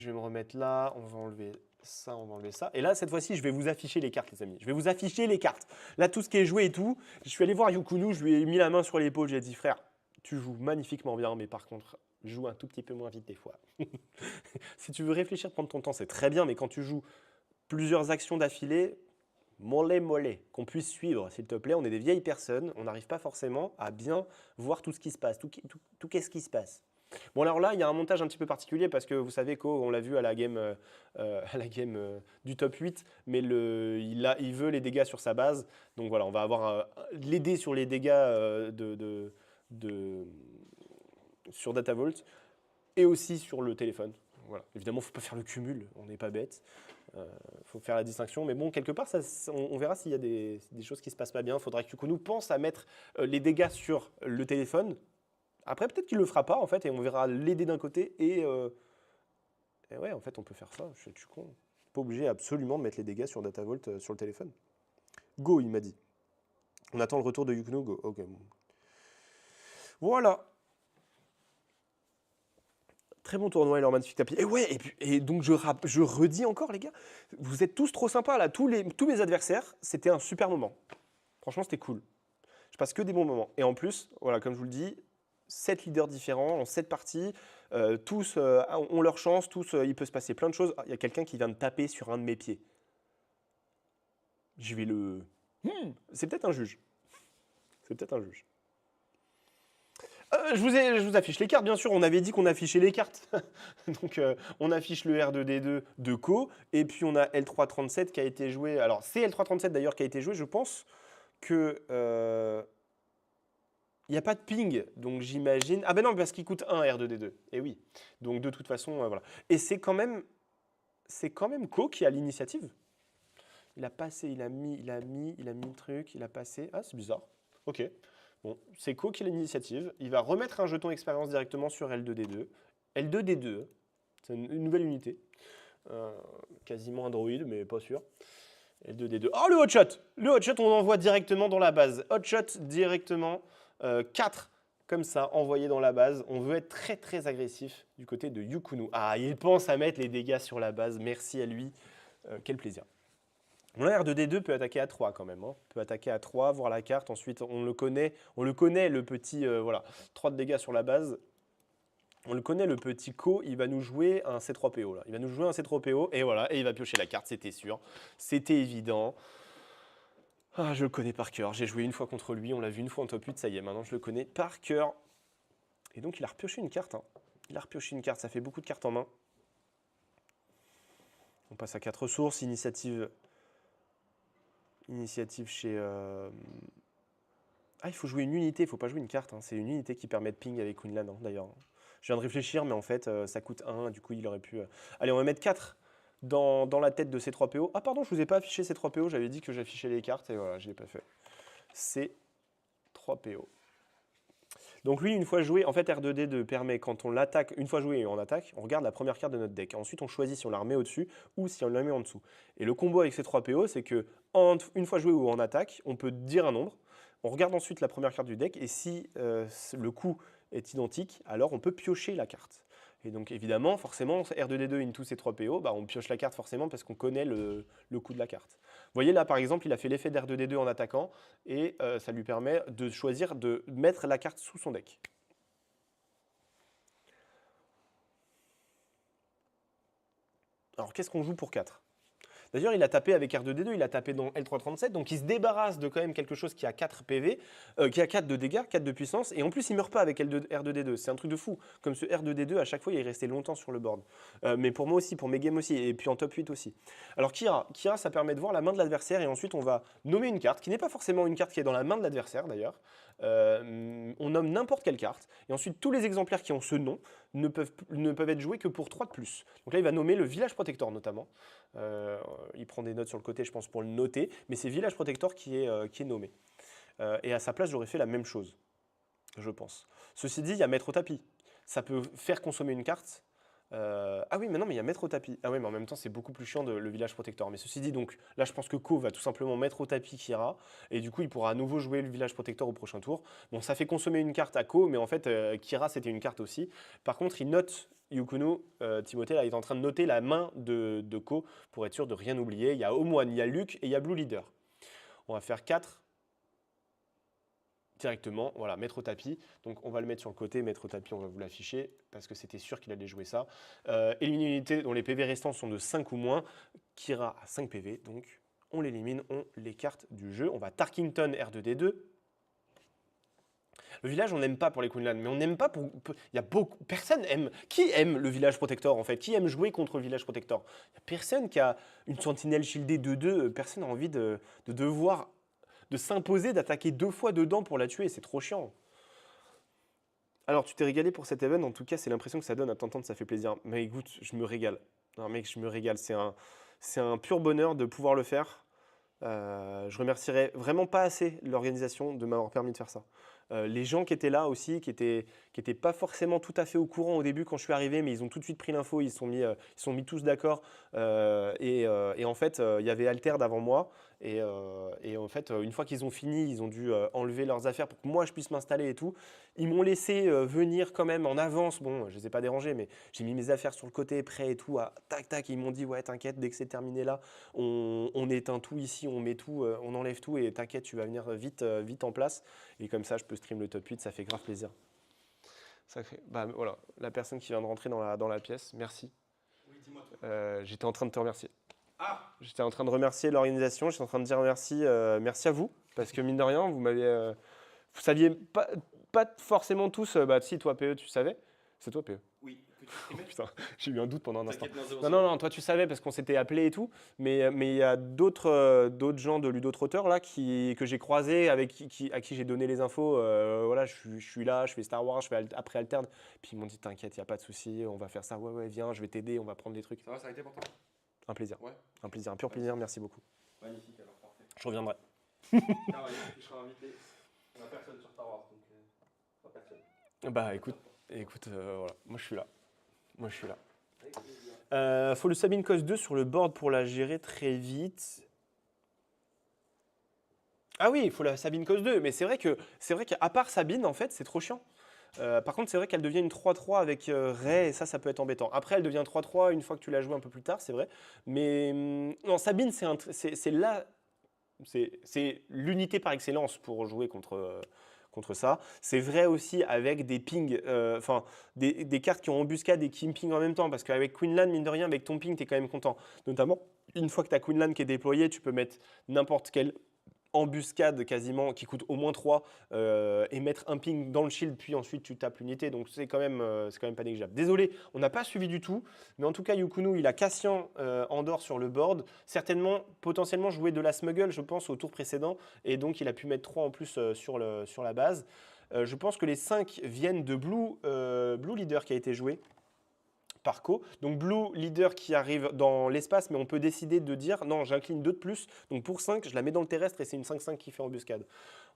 Je vais me remettre là, on va enlever ça, on va enlever ça. Et là, cette fois-ci, je vais vous afficher les cartes, les amis. Je vais vous afficher les cartes. Là, tout ce qui est joué et tout. Je suis allé voir Yukunu, je lui ai mis la main sur l'épaule, j'ai dit, frère, tu joues magnifiquement bien, mais par contre, joue un tout petit peu moins vite des fois. Si tu veux réfléchir, prendre ton temps, c'est très bien, mais quand tu joues plusieurs actions d'affilée, mollet, qu'on puisse suivre, s'il te plaît. On est des vieilles personnes, on n'arrive pas forcément à bien voir tout ce qui se passe, tout qu'est-ce qui se passe. Bon, alors là, il y a un montage un petit peu particulier parce que vous savez qu'on l'a vu à la game, du top 8, mais il veut les dégâts sur sa base. Donc voilà, on va avoir les dés sur les dégâts sur DataVault et aussi sur le téléphone. Voilà. Évidemment, il ne faut pas faire le cumul, on n'est pas bête. Il faut faire la distinction. Mais bon, quelque part, on verra s'il y a des choses qui ne se passent pas bien. Il faudra que Yukunu pense à mettre les dégâts sur le téléphone. Après, peut-être qu'il ne le fera pas, en fait, et on verra les dés d'un côté. Et ouais, en fait, on peut faire ça. Je suis con. Pas obligé absolument de mettre les dégâts sur DataVault sur le téléphone. Go, il m'a dit. On attend le retour de Yukunu. Go. Ok. Voilà. Très bon tournoi et leur magnifique tapis. Et ouais, et donc je redis encore, les gars, vous êtes tous trop sympas là. Tous mes adversaires, c'était un super moment. Franchement, c'était cool. Je passe que des bons moments. Et en plus, voilà, comme je vous le dis, 7 leaders différents en 7 parties. Tous ont leur chance, tous, il peut se passer plein de choses. Il y a quelqu'un qui vient de taper sur un de mes pieds. Je vais le. C'est peut-être un juge. C'est peut-être un juge. Je vous affiche les cartes, bien sûr. On avait dit qu'on affichait les cartes. Donc, on affiche le R2D2 de Co. Et puis, on a L337 qui a été joué. Alors, c'est L337 d'ailleurs qui a été joué. Je pense que. Il n'y a pas de ping. Donc, j'imagine. Ah ben non, parce qu'il coûte 1 R2D2. Et oui. Donc, de toute façon, voilà. Et c'est quand même Co qui a l'initiative. Il a passé, il a mis le truc, il a passé. Ah, c'est bizarre. Ok. Bon, c'est Co qui a l'initiative. Il va remettre un jeton expérience directement sur L2D2. L2D2, c'est une nouvelle unité. Quasiment un droïde, mais pas sûr. L2D2. Oh, le hotshot! Le hotshot, on envoie directement dans la base. Hotshot directement. 4 comme ça, envoyé dans la base. On veut être très très agressif du côté de Yukunu. Ah, il pense à mettre les dégâts sur la base. Merci à lui. Quel plaisir. Mon R2D2 peut attaquer à 3 quand même. Peut attaquer à 3, voir la carte. Ensuite, on le connaît le petit, voilà, 3 de dégâts sur la base. On le connaît, le petit Co, il va nous jouer un C3PO. Là. Il va nous jouer un C3PO et voilà, et il va piocher la carte, c'était sûr. C'était évident. Ah, je le connais par cœur. J'ai joué une fois contre lui, on l'a vu une fois en top 8, ça y est, maintenant je le connais par cœur. Et donc il a repioché une carte. Il a repioché une carte, ça fait beaucoup de cartes en main. On passe à 4 ressources, initiative chez... Ah, il faut jouer une unité, il ne faut pas jouer une carte. C'est une unité qui permet de ping avec Quinlan, d'ailleurs. Je viens de réfléchir, mais en fait, ça coûte 1, du coup, il aurait pu... Allez, on va mettre 4 dans la tête de C3PO. Ah, pardon, je ne vous ai pas affiché C3PO, j'avais dit que j'affichais les cartes, et voilà, je ne l'ai pas fait. C3PO. Donc lui, une fois joué, en fait, R2D2 permet, quand on l'attaque, une fois joué et on attaque, on regarde la première carte de notre deck. Ensuite, on choisit si on la remet au-dessus ou si on la met en dessous. Et le combo avec ces 3 PO, c'est que une fois joué ou en attaque, on peut dire un nombre. On regarde ensuite la première carte du deck et si le coût est identique, alors on peut piocher la carte. Et donc évidemment, forcément, R2D2 into ces 3 PO, bah, on pioche la carte forcément parce qu'on connaît le coût de la carte. Vous voyez là par exemple, il a fait l'effet d'R2D2 en attaquant et ça lui permet de choisir de mettre la carte sous son deck. Alors qu'est-ce qu'on joue pour 4 ? D'ailleurs, il a tapé avec R2D2, il a tapé dans L337, donc il se débarrasse de quand même quelque chose qui a 4 PV, qui a 4 de dégâts, 4 de puissance, et en plus il ne meurt pas avec R2D2, c'est un truc de fou. Comme ce R2D2, à chaque fois, il est resté longtemps sur le board. Mais pour moi aussi, pour mes games aussi, et puis en top 8 aussi. Alors Kira, ça permet de voir la main de l'adversaire, et ensuite on va nommer une carte, qui n'est pas forcément une carte qui est dans la main de l'adversaire d'ailleurs. On nomme n'importe quelle carte, et ensuite tous les exemplaires qui ont ce nom ne peuvent être joués que pour 3 de plus. Donc là, il va nommer le village protector notamment. Il prend des notes sur le côté, je pense, pour le noter, mais c'est Village Protector qui est nommé. Et à sa place, j'aurais fait la même chose, je pense. Ceci dit, il y a Mettre au tapis. Ça peut faire consommer une carte. Ah oui, mais non, mais il y a Mettre au tapis. Ah oui, mais en même temps, c'est beaucoup plus chiant le Village Protector. Mais ceci dit, donc là, je pense que Ko va tout simplement mettre au tapis Kira, et du coup, il pourra à nouveau jouer le Village Protector au prochain tour. Bon, ça fait consommer une carte à Ko, mais en fait, Kira, c'était une carte aussi. Par contre, il note Yukunu, Timothée, là, est en train de noter la main de Ko pour être sûr de rien oublier. Il y a Omoine, il y a Luke et il y a Blue Leader. On va faire 4 directement. Voilà, mettre au tapis. Donc on va le mettre sur le côté, mettre au tapis, on va vous l'afficher parce que c'était sûr qu'il allait jouer ça. Éliminer une unité dont les PV restants sont de 5 ou moins. Kira a 5 PV, donc on l'élimine, on l'écarte du jeu. On va Tarkington R2D2. Le village, on n'aime pas pour les Queenland, mais on n'aime pas pour. Il y a beaucoup. Personne aime. Qui aime le village protector en fait? Qui aime jouer contre le village protector? Il n'y a personne qui a une sentinelle shieldée 2-2. Personne n'a envie de devoir. De s'imposer d'attaquer 2 fois dedans pour la tuer. C'est trop chiant. Alors, tu t'es régalé pour cet event. En tout cas, c'est l'impression que ça donne à t'entendre. Ça fait plaisir. Mais écoute, je me régale. Non, mec, je me régale. C'est un pur bonheur de pouvoir le faire. Je remercierai vraiment pas assez l'organisation de m'avoir permis de faire ça. Les gens qui étaient là aussi, qui étaient pas forcément tout à fait au courant au début quand je suis arrivé, mais ils ont tout de suite pris l'info, ils sont mis tous d'accord. Et en fait, il y avait Alterd avant moi. Et en fait, une fois qu'ils ont fini, ils ont dû enlever leurs affaires pour que moi je puisse m'installer et tout. Ils m'ont laissé venir quand même en avance. Bon, je les ai pas dérangés, mais j'ai mis mes affaires sur le côté, prêt et tout. Tac, tac. Ils m'ont dit, ouais, t'inquiète, dès que c'est terminé là, on éteint tout ici, on met tout, on enlève tout et t'inquiète, tu vas venir vite, vite en place. Et comme ça, je peux stream le top 8, ça fait grave plaisir. Bah, voilà, la personne qui vient de rentrer dans la pièce, merci. Oui, dis-moi tout. J'étais en train de te remercier. Ah, J'étais en train de remercier l'organisation, j'étais en train de dire merci, merci à vous, parce que mine de rien, vous saviez pas forcément tous, bah si, toi PE, tu savais, c'est toi PE. oui, que tu streamais. Putain, j'ai eu un doute pendant un instant. T'inquiète, non, Non, non, non, toi tu savais parce qu'on s'était appelé et tout, mais il y a d'autres gens de Ludotrotter là que j'ai croisés, à qui j'ai donné les infos. Voilà, je suis là, je fais Star Wars, je fais après Alterne. Puis ils m'ont dit t'inquiète, il n'y a pas de souci, on va faire ça. Ouais, ouais, viens, je vais t'aider, on va prendre des trucs. Ça va, ça a été pour toi? Un plaisir. Ouais. Un pur plaisir, merci beaucoup. Magnifique, alors parfait. Je reviendrai. Ah ouais, je serai invité. On a personne sur Star Wars, donc pas personne. Bah écoute, voilà, moi je suis là. Moi je suis là. Avec plaisir. Faut le Sabine Cos 2 sur le board pour la gérer très vite. Ah oui, il faut la Sabine Cos 2, mais c'est vrai qu'à part Sabine, en fait, c'est trop chiant. Par contre, c'est vrai qu'elle devient une 3-3 avec Ray, et ça peut être embêtant. Après, elle devient 3-3 une fois que tu l'as joué un peu plus tard, c'est vrai. Mais non, Sabine, c'est l'unité par excellence pour jouer contre ça. C'est vrai aussi avec des pings, enfin des cartes qui ont embuscade et qui me ping en même temps, parce qu'avec Queenland, mine de rien, avec ton ping, tu es quand même content. Notamment, une fois que tu as Queenland qui est déployé, tu peux mettre n'importe quelle embuscade quasiment qui coûte au moins 3 et mettre un ping dans le shield puis ensuite tu tapes l'unité, donc c'est quand même pas négligeable. Désolé, on n'a pas suivi du tout, mais en tout cas Yukunu il a Cassian Andor sur le board, certainement potentiellement joué de la smuggle je pense au tour précédent et donc il a pu mettre 3 en plus sur la base. Je pense que les 5 viennent de Blue Leader qui a été joué par Co. Donc Blue Leader qui arrive dans l'espace, mais on peut décider de dire non, j'incline 2 de plus. Donc pour 5, je la mets dans le terrestre et c'est une 5-5 qui fait embuscade.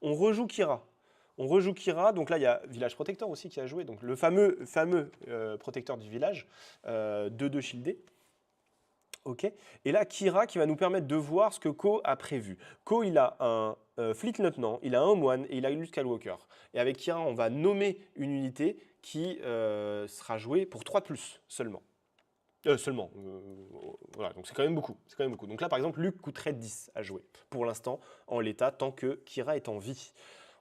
On rejoue Kira. Donc là il y a Village Protector aussi qui a joué, donc le fameux protecteur du village, 2-2 shieldé. Ok. Et là Kira qui va nous permettre de voir ce que Ko a prévu. Ko il a un Fleet Lieutenant, il a un Moine et il a Luke Skywalker. Et avec Kira on va nommer une unité qui sera jouée pour 3 de plus seulement. Voilà, donc c'est quand même beaucoup. Donc là, par exemple, Luke coûterait 10 à jouer, pour l'instant, en l'état, tant que Kira est en vie.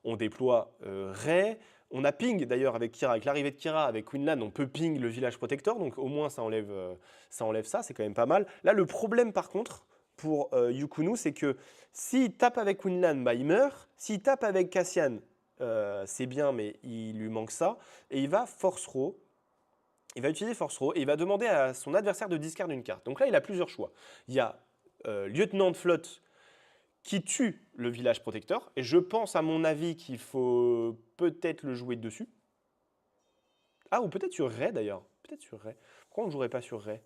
On déploie Rey, on a ping d'ailleurs avec Kira, avec l'arrivée de Kira, avec Queenland, on peut ping le village protecteur, donc au moins ça enlève ça, c'est quand même pas mal. Là, le problème par contre, pour Yukunu, c'est que s'il tape avec Queenland, bah, il meurt. S'il tape avec Cassian, c'est bien, mais il lui manque ça. Et il va force row. Il va utiliser force row et il va demander à son adversaire de discard une carte. Donc là, il a plusieurs choix. Il y a lieutenant de flotte qui tue le village protecteur. Et je pense, à mon avis, qu'il faut peut-être le jouer dessus. Ah, ou peut-être sur Rey d'ailleurs. Peut-être sur Rey. Pourquoi on ne jouerait pas sur Rey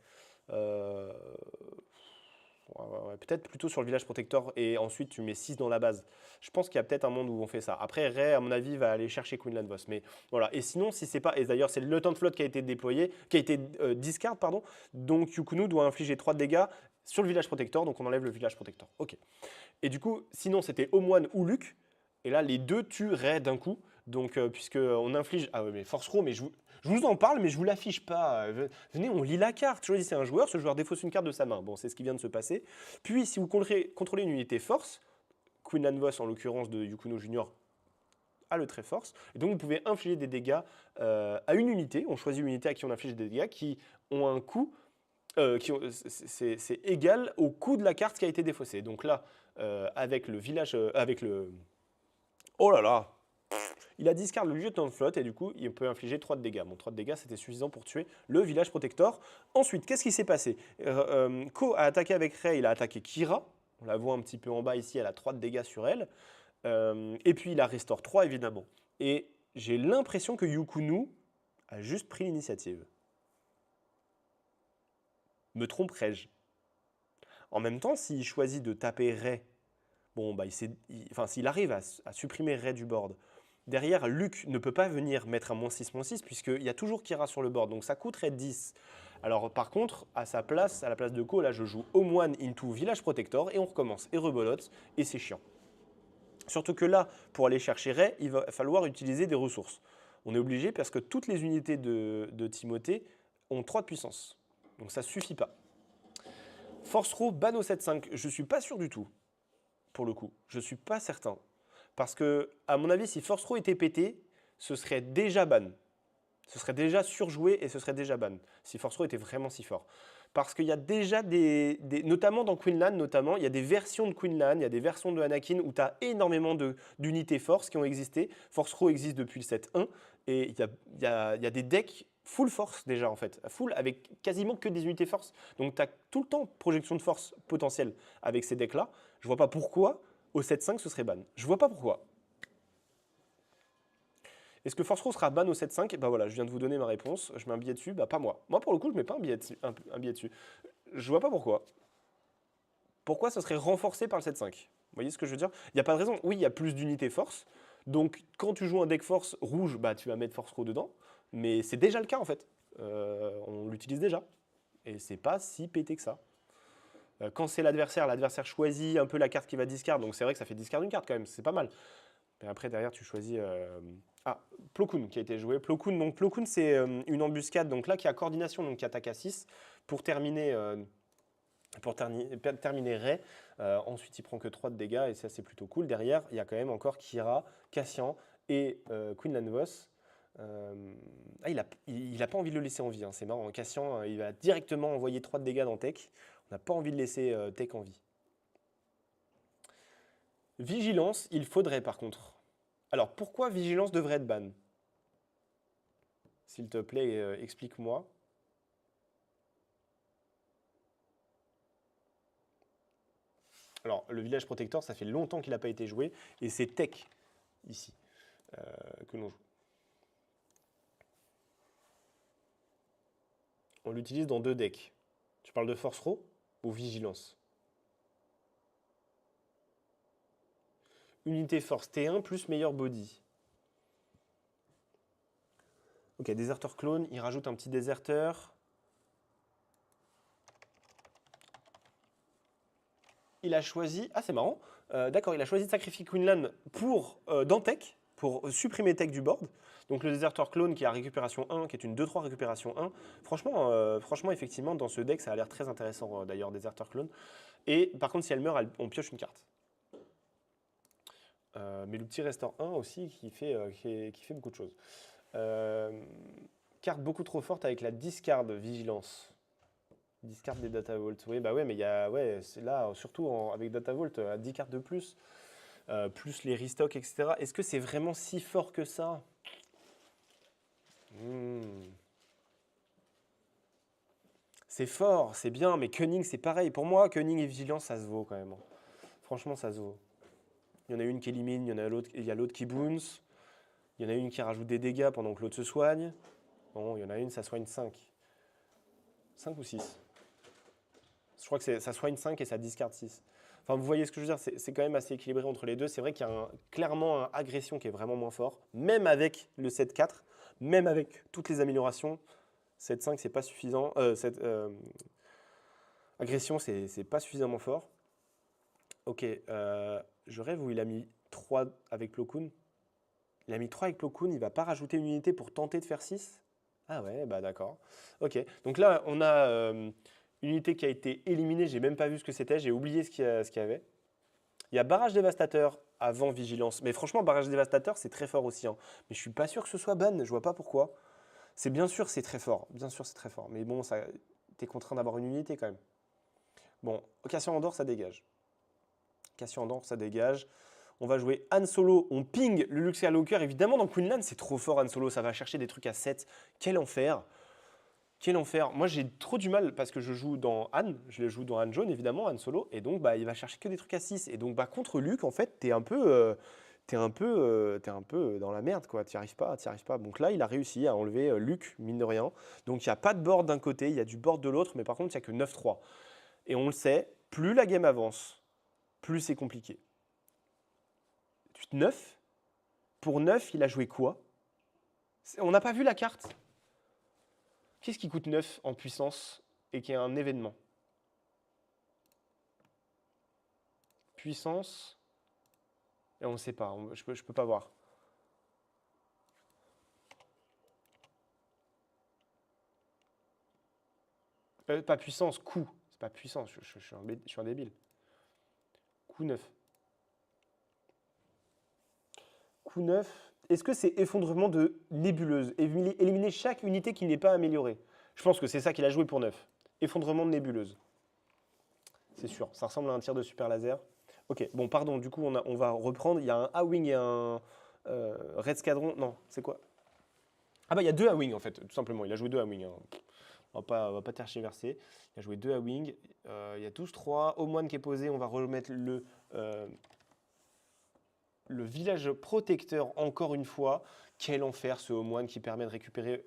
Ouais, peut-être plutôt sur le village protecteur et ensuite tu mets 6 dans la base. Je pense qu'il y a peut-être un monde où on fait ça. Après, Rey, à mon avis, va aller chercher Queenland Boss. Mais voilà. Et sinon, si c'est pas. Et d'ailleurs, c'est le lieutenant de flotte qui a été déployé, qui a été discard, pardon. Donc Yukunu doit infliger 3 de dégâts sur le village protecteur. Donc on enlève le village protecteur. Ok. Et du coup, sinon, c'était Omoine ou Luke. Et là, les deux tuent Rey d'un coup. Donc, puisqu'on inflige. Ah ouais, mais Force Row, mais Je vous en parle, mais je ne vous l'affiche pas. Venez, on lit la carte. Choisissez un joueur, ce joueur défausse une carte de sa main. Bon, c'est ce qui vient de se passer. Puis, si vous contrôlez une unité force, Quinlan Vos, en l'occurrence de Yukuno Junior, a le trait force. Et donc, vous pouvez infliger des dégâts à une unité. On choisit une unité à qui on inflige des dégâts qui ont un coût, c'est égal au coût de la carte qui a été défaussée. Donc là, avec le village, avec le... Oh là là, il a discard le lieutenant de flotte et du coup, il peut infliger 3 de dégâts. Bon, 3 de dégâts, c'était suffisant pour tuer le village protector. Ensuite, qu'est-ce qui s'est passé? Ko a attaqué avec Rei, il a attaqué Kira. On la voit un petit peu en bas ici, elle a 3 de dégâts sur elle. Et puis, il a restore 3, évidemment. Et j'ai l'impression que Yukunu a juste pris l'initiative. Me tromperais-je? En même temps, s'il choisit de taper Rei, bon, bah, s'il arrive à supprimer Rei du board, derrière, Luke ne peut pas venir mettre un -6/6 puisqu'il y a toujours Kira sur le board, donc ça coûterait 10. Alors par contre, à la place de Ko, là je joue Home One into Village Protector et on recommence, et rebolote, et c'est chiant. Surtout que là, pour aller chercher Rei, il va falloir utiliser des ressources. On est obligé parce que toutes les unités de Timothée ont 3 de puissance, donc ça suffit pas. Force Row, ban au 7-5, je suis pas sûr du tout, pour le coup, je suis pas certain. Parce que, à mon avis, si Force Row était pété, ce serait déjà ban. Ce serait déjà surjoué et ce serait déjà ban. Si Force Row était vraiment si fort. Parce qu'il y a déjà notamment dans Quinlan, notamment, il y a des versions de Quinlan, il y a des versions de Anakin où tu as énormément d'unités force qui ont existé. Force Row existe depuis le 7-1 et il y a des decks full force déjà en fait. Full avec quasiment que des unités force. Donc tu as tout le temps projection de force potentielle avec ces decks-là. Je vois pas pourquoi au 7-5 ce serait ban. Je vois pas pourquoi. Est-ce que Force Row sera ban au 7-5? Bah voilà, je viens de vous donner ma réponse. Je mets un billet dessus. Bah pas moi. Moi pour le coup, je mets pas un billet dessus. Je vois pas pourquoi. Pourquoi ça serait renforcé par le 7-5? Vous voyez ce que je veux dire? Il n'y a pas de raison. Oui, il y a plus d'unités force. Donc quand tu joues un deck force rouge, bah tu vas mettre Force Row dedans. Mais c'est déjà le cas en fait. On l'utilise déjà. Et c'est pas si pété que ça. Quand c'est l'adversaire choisit un peu la carte qui va discard. Donc c'est vrai que ça fait discard une carte quand même. C'est pas mal. Mais après, derrière, tu choisis... Plo Koon qui a été joué. Plo Koon, c'est une embuscade donc là, qui a coordination, donc qui attaque à 6 pour terminer, terminer Rei. Ensuite, il prend que 3 de dégâts et ça, c'est plutôt cool. Derrière, il y a quand même encore Kira, Cassian et Quinlan Vos. Il a pas envie de le laisser en vie, hein, c'est marrant. Cassian, il va directement envoyer 3 de dégâts dans Tech. On n'a pas envie de laisser Tech en vie. Vigilance, il faudrait par contre. Alors, pourquoi Vigilance devrait être ban? S'il te plaît, explique-moi. Alors, le village protecteur, ça fait longtemps qu'il n'a pas été joué, et c'est Tech, ici, que l'on joue. On l'utilise dans 2 decks. Tu parles de Force Row ou Vigilance? Unité force T1 plus meilleur body. Ok, déserteur clone, il rajoute un petit déserteur. Il a choisi, c'est marrant, d'accord, il a choisi de sacrifier Quinlan dans Tech, pour supprimer Tech du board. Donc le déserteur clone qui a récupération 1, qui est une 2-3 récupération 1. Franchement, effectivement, dans ce deck, ça a l'air très intéressant d'ailleurs, déserteur clone. Et par contre, si elle meurt, on pioche une carte. Mais le petit Restore 1 aussi qui fait beaucoup de choses. Carte beaucoup trop forte avec la discard vigilance. Discard des Data Vault. Oui, bah ouais, mais c'est là, surtout avec Data Vault, à 10 cartes de plus, plus les restocks, etc. Est-ce que c'est vraiment si fort que ça? C'est fort, c'est bien, mais Cunning, c'est pareil. Pour moi, Cunning et Vigilance, ça se vaut quand même. Franchement, ça se vaut. Il y en a une qui élimine, il y a l'autre qui bounce. Il y en a une qui rajoute des dégâts pendant que l'autre se soigne. Bon, il y en a une, ça soigne 5. 5 ou 6. Je crois que ça soigne 5 et ça discard 6. Enfin, vous voyez ce que je veux dire, c'est quand même assez équilibré entre les deux. C'est vrai qu'il y a clairement un agression qui est vraiment moins fort, même avec le 7-4, même avec toutes les améliorations. 7-5, c'est pas suffisant. Agression, c'est pas suffisamment fort. Ok, je rêve où il a mis 3 avec Plo Koon. Il a mis 3 avec Plo Koon, il va pas rajouter une unité pour tenter de faire 6. Ah ouais, bah d'accord. Ok, donc là, on a une unité qui a été éliminée. J'ai même pas vu ce que c'était. J'ai oublié ce qu'il y avait. Il y a barrage dévastateur avant vigilance. Mais franchement, barrage dévastateur, c'est très fort aussi, hein. Mais je suis pas sûr que ce soit ban. Je vois pas pourquoi. C'est bien sûr, c'est très fort. Bien sûr, c'est très fort. Mais bon, ça, t'es contraint d'avoir une unité quand même. Bon, Cassien Andorre, ça dégage. Cassien Andorre, ça dégage. On va jouer Han Solo. On ping le Luxia Locker. Évidemment, dans Queenland, c'est trop fort Han Solo. Ça va chercher des trucs à 7. Quel enfer. Quel enfer. Moi, j'ai trop du mal parce que je joue dans Han. Je le joue dans Han jaune, évidemment, Han Solo. Et donc, bah, il va chercher que des trucs à 6. Et donc, bah, contre Luke, en fait, t'es un peu dans la merde, quoi. T'y arrives pas, t'y arrives pas. Donc là, il a réussi à enlever Luke, mine de rien. Donc, il n'y a pas de board d'un côté, il y a du board de l'autre. Mais par contre, il n'y a que 9-3. Et on le sait, plus la game avance, plus c'est compliqué. 9. Pour 9, il a joué quoi? On n'a pas vu la carte. Qu'est-ce qui coûte 9 en puissance et qui est un événement? Puissance. Et on ne sait pas, je peux pas voir. Pas puissance, coût. C'est pas puissance, je suis un débile. Coût 9. Coût 9. Est-ce que c'est effondrement de nébuleuse? Éliminer chaque unité qui n'est pas améliorée. Je pense que c'est ça qu'il a joué pour 9. Effondrement de nébuleuse. C'est sûr, ça ressemble à un tir de super laser. Ok, bon, pardon, du coup, on va reprendre. Il y a un A-Wing et un Red Squadron. Non, c'est quoi? Ah bah, il y a 2 A-Wing, en fait, tout simplement. Il a joué 2 A-Wing, hein. On va pas tergiverser. Il a joué 2 A-Wing. Il y a 12-3. Omoine qui est posé. On va remettre le village protecteur encore une fois. Quel enfer ce Omoine qui permet de récupérer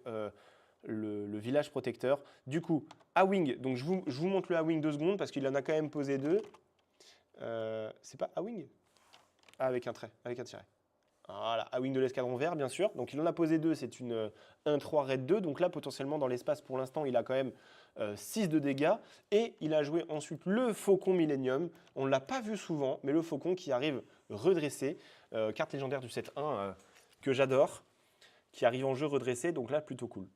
le village protecteur. Du coup, A-Wing, donc je vous montre le A-Wing 2 secondes parce qu'il en a quand même posé 2. C'est pas A-Wing? Ah, avec un trait, avec un tiret. Voilà, A-Wing de l'escadron vert, bien sûr. Donc il en a posé 2, c'est une 1-3 raid 2. Donc là, potentiellement, dans l'espace, pour l'instant, il a quand même 6 de dégâts. Et il a joué ensuite le Faucon Millennium. On ne l'a pas vu souvent, mais le Faucon qui arrive redressé. Carte légendaire du set 1 que j'adore, qui arrive en jeu redressé. Donc là, plutôt cool.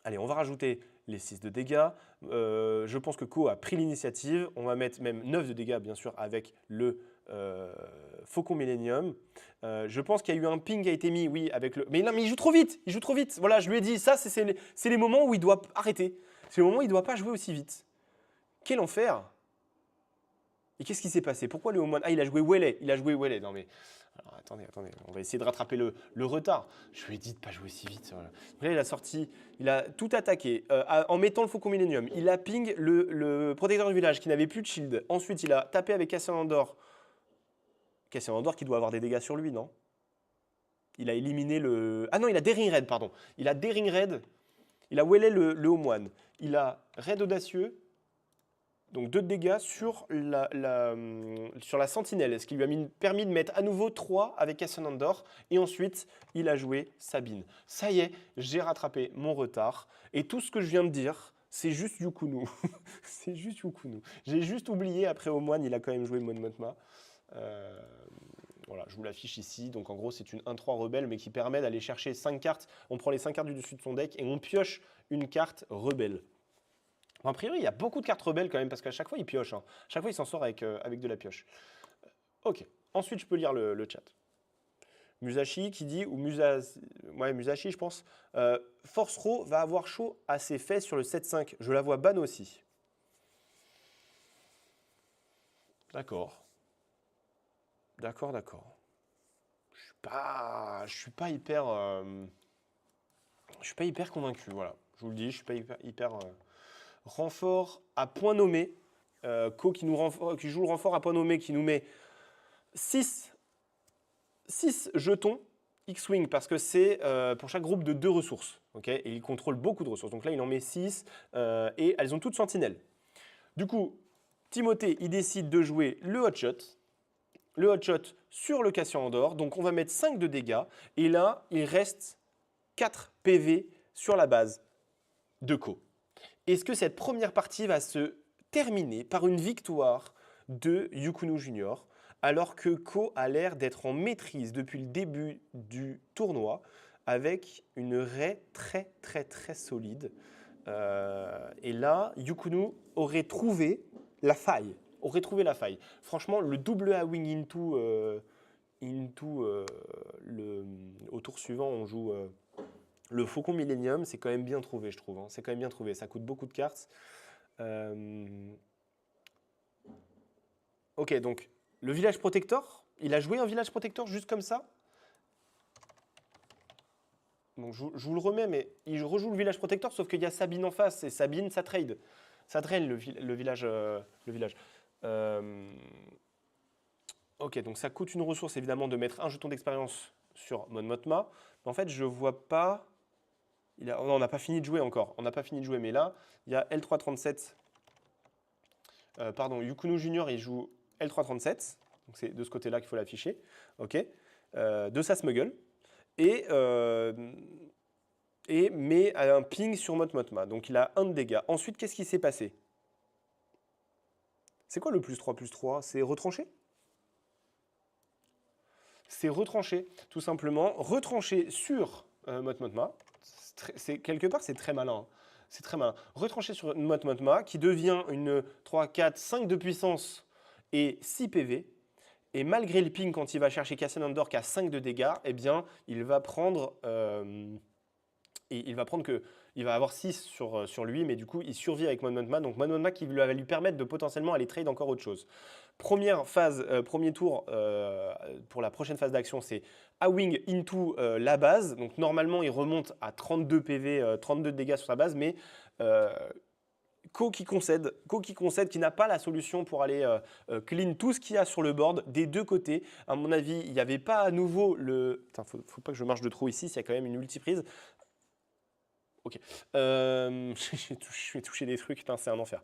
Allez, on va rajouter les 6 de dégâts. Je pense que Ko a pris l'initiative. On va mettre même 9 de dégâts, bien sûr, avec le Faucon Millennium. Je pense qu'il y a eu un ping qui a été mis, oui, avec le... Mais non, mais il joue trop vite. Il joue trop vite. Voilà, je lui ai dit, ça, c'est les moments où il doit arrêter. C'est les moments où il ne doit pas jouer aussi vite. Quel enfer! Et qu'est-ce qui s'est passé? Pourquoi le Omoine? Ah, il a joué Welly. Il a joué Welly. Non, mais... Alors, attendez, on va essayer de rattraper le retard. Je lui ai dit de ne pas jouer si vite. Voilà. Donc là, il a sorti, il a tout attaqué en mettant le Faucon Millennium. Il a ping le protecteur du village qui n'avait plus de shield. Ensuite, il a tapé avec Cassian Andor. Cassian Andor qui doit avoir des dégâts sur lui, non? Il a éliminé le... Ah non, il a Daring Raid, pardon. Il a Daring Raid. Il a Welly le Homoine. Il a Raid Audacieux. Donc 2 de dégâts sur la sentinelle, ce qui lui a permis de mettre à nouveau 3 avec Cassian Andor. Et ensuite, il a joué Sabine. Ça y est, j'ai rattrapé mon retard. Et tout ce que je viens de dire, c'est juste Yukunu. C'est juste Yukunu. J'ai juste oublié, après Omoine, il a quand même joué Mon Mothma. Voilà, je vous l'affiche ici. Donc en gros, c'est une 1-3 rebelle, mais qui permet d'aller chercher 5 cartes. On prend les 5 cartes du dessus de son deck et on pioche une carte rebelle. A priori, il y a beaucoup de cartes rebelles quand même, parce qu'à chaque fois, il pioche, hein. À chaque fois, il s'en sort avec de la pioche. Ok. Ensuite, je peux lire le chat. Musashi qui dit, ou Musashi, je pense, Force Raw va avoir chaud à ses fesses sur le 7-5. Je la vois ban aussi. D'accord. D'accord. Je suis pas hyper convaincu, voilà. Je vous le dis, je suis pas hyper renfort à point nommé. Ko qui joue le renfort à point nommé, qui nous met 6 jetons X-Wing, parce que c'est pour chaque groupe de 2 ressources. Okay, et il contrôle beaucoup de ressources. Donc là, il en met 6 et elles ont toutes sentinelles. Du coup, Timothée, il décide de jouer le hotshot. Le hotshot sur le Cassian Andor. Donc on va mettre 5 de dégâts. Et là, il reste 4 PV sur la base de Ko. Est-ce que cette première partie va se terminer par une victoire de Yukunu Junior, alors que Ko a l'air d'être en maîtrise depuis le début du tournoi, avec une raie très très très solide. Et là, Yukunu aurait trouvé la faille. Franchement, le double A-wing au tour suivant, on joue le Faucon Millennium. C'est quand même bien trouvé, je trouve, hein. C'est quand même bien trouvé. Ça coûte beaucoup de cartes. Ok, donc le village protector, il a joué un village protector juste comme ça. Donc je vous le remets, mais il rejoue le village protector, sauf qu'il y a Sabine en face, et Sabine, ça trade. Ça draine le village. Le village. Euh, ok, donc ça coûte une ressource, évidemment, de mettre un jeton d'expérience sur Mon Mothma. Mais en fait, je vois pas... non, on n'a pas fini de jouer encore. On n'a pas fini de jouer, mais là, il y a L337. Pardon, Yukunu Junior, il joue L337. Donc c'est de ce côté-là qu'il faut l'afficher. Ok. De sa smuggle. Et met un ping sur Motma. Donc il a 1 de dégâts. Ensuite, qu'est-ce qui s'est passé? C'est quoi le +3/+3? C'est retranché? C'est retranché, tout simplement. Retranché sur Motma. Quelque part, c'est très malin, hein. C'est très malin. Retranché sur Motma, qui devient une 3, 4, 5 de puissance et 6 PV. Et malgré le ping, quand il va chercher Cassian Andor qui a 5 de dégâts, eh bien, il va prendre... il va avoir 6 sur lui, mais du coup, il survit avec Mon Mothma. Donc, Mon Mothma qui va lui permettre de potentiellement aller trade encore autre chose. Première phase, premier tour pour la prochaine phase d'action, c'est A-Wing into la base. Donc, normalement, il remonte à 32 PV, 32 dégâts sur sa base, mais Ko qui concède, qui n'a pas la solution pour aller clean tout ce qu'il y a sur le board des deux côtés. À mon avis, il n'y avait pas à nouveau le... Putain, faut pas que je marche de trop ici, il y a quand même une multiprise. Ok. Je vais toucher des trucs, putain, c'est un enfer.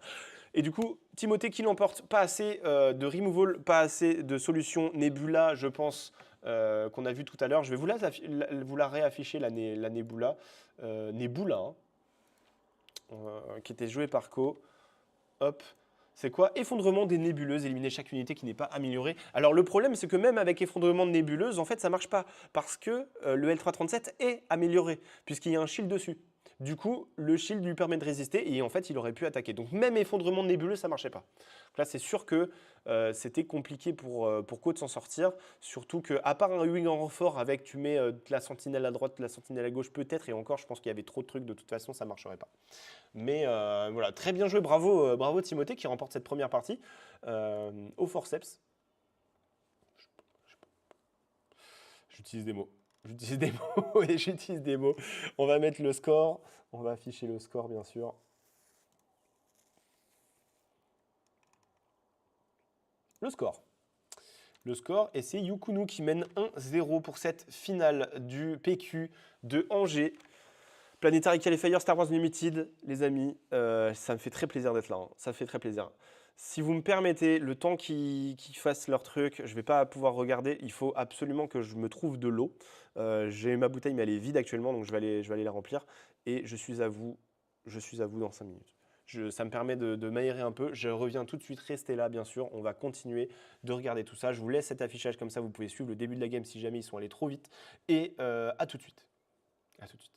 Et du coup, Timothée qui l'emporte, pas assez de removal, pas assez de solutions Nebula, je pense, qu'on a vu tout à l'heure. Je vais vous la réafficher, la Nebula. Nebula, hein, qui était jouée par Ko. Hop. C'est quoi? Effondrement des nébuleuses, éliminer chaque unité qui n'est pas améliorée. Alors le problème, c'est que même avec effondrement de nébuleuses, en fait, ça marche pas. Parce que le L337 est amélioré, puisqu'il y a un shield dessus. Du coup, le shield lui permet de résister et en fait, il aurait pu attaquer. Donc même effondrement de nébuleuse, ça marchait pas. Donc là, c'est sûr que c'était compliqué pour Ko de s'en sortir. Surtout qu'à part un wing en renfort avec tu mets de la sentinelle à droite, de la sentinelle à gauche, peut-être, et encore, je pense qu'il y avait trop de trucs, de toute façon, ça marcherait pas. Mais voilà, très bien joué, bravo, bravo Timothée qui remporte cette première partie au forceps. J'utilise des mots. J'utilise des mots et j'utilise des mots. On va mettre le score. On va afficher le score, bien sûr. Le score. Le score, et c'est Yukunu qui mène 1-0 pour cette finale du PQ de Angers. Planetary Qualifier Star Wars Limited, les amis, ça me fait très plaisir d'être là, hein. Ça fait très plaisir. Si vous me permettez, le temps qu'ils fassent leur truc, je ne vais pas pouvoir regarder. Il faut absolument que je me trouve de l'eau. J'ai ma bouteille, mais elle est vide actuellement, donc je vais aller la remplir. Et je suis à vous dans 5 minutes. Ça me permet de m'aérer un peu. Je reviens tout de suite, restez là, bien sûr. On va continuer de regarder tout ça. Je vous laisse cet affichage comme ça, vous pouvez suivre le début de la game si jamais ils sont allés trop vite. Et à tout de suite. À tout de suite.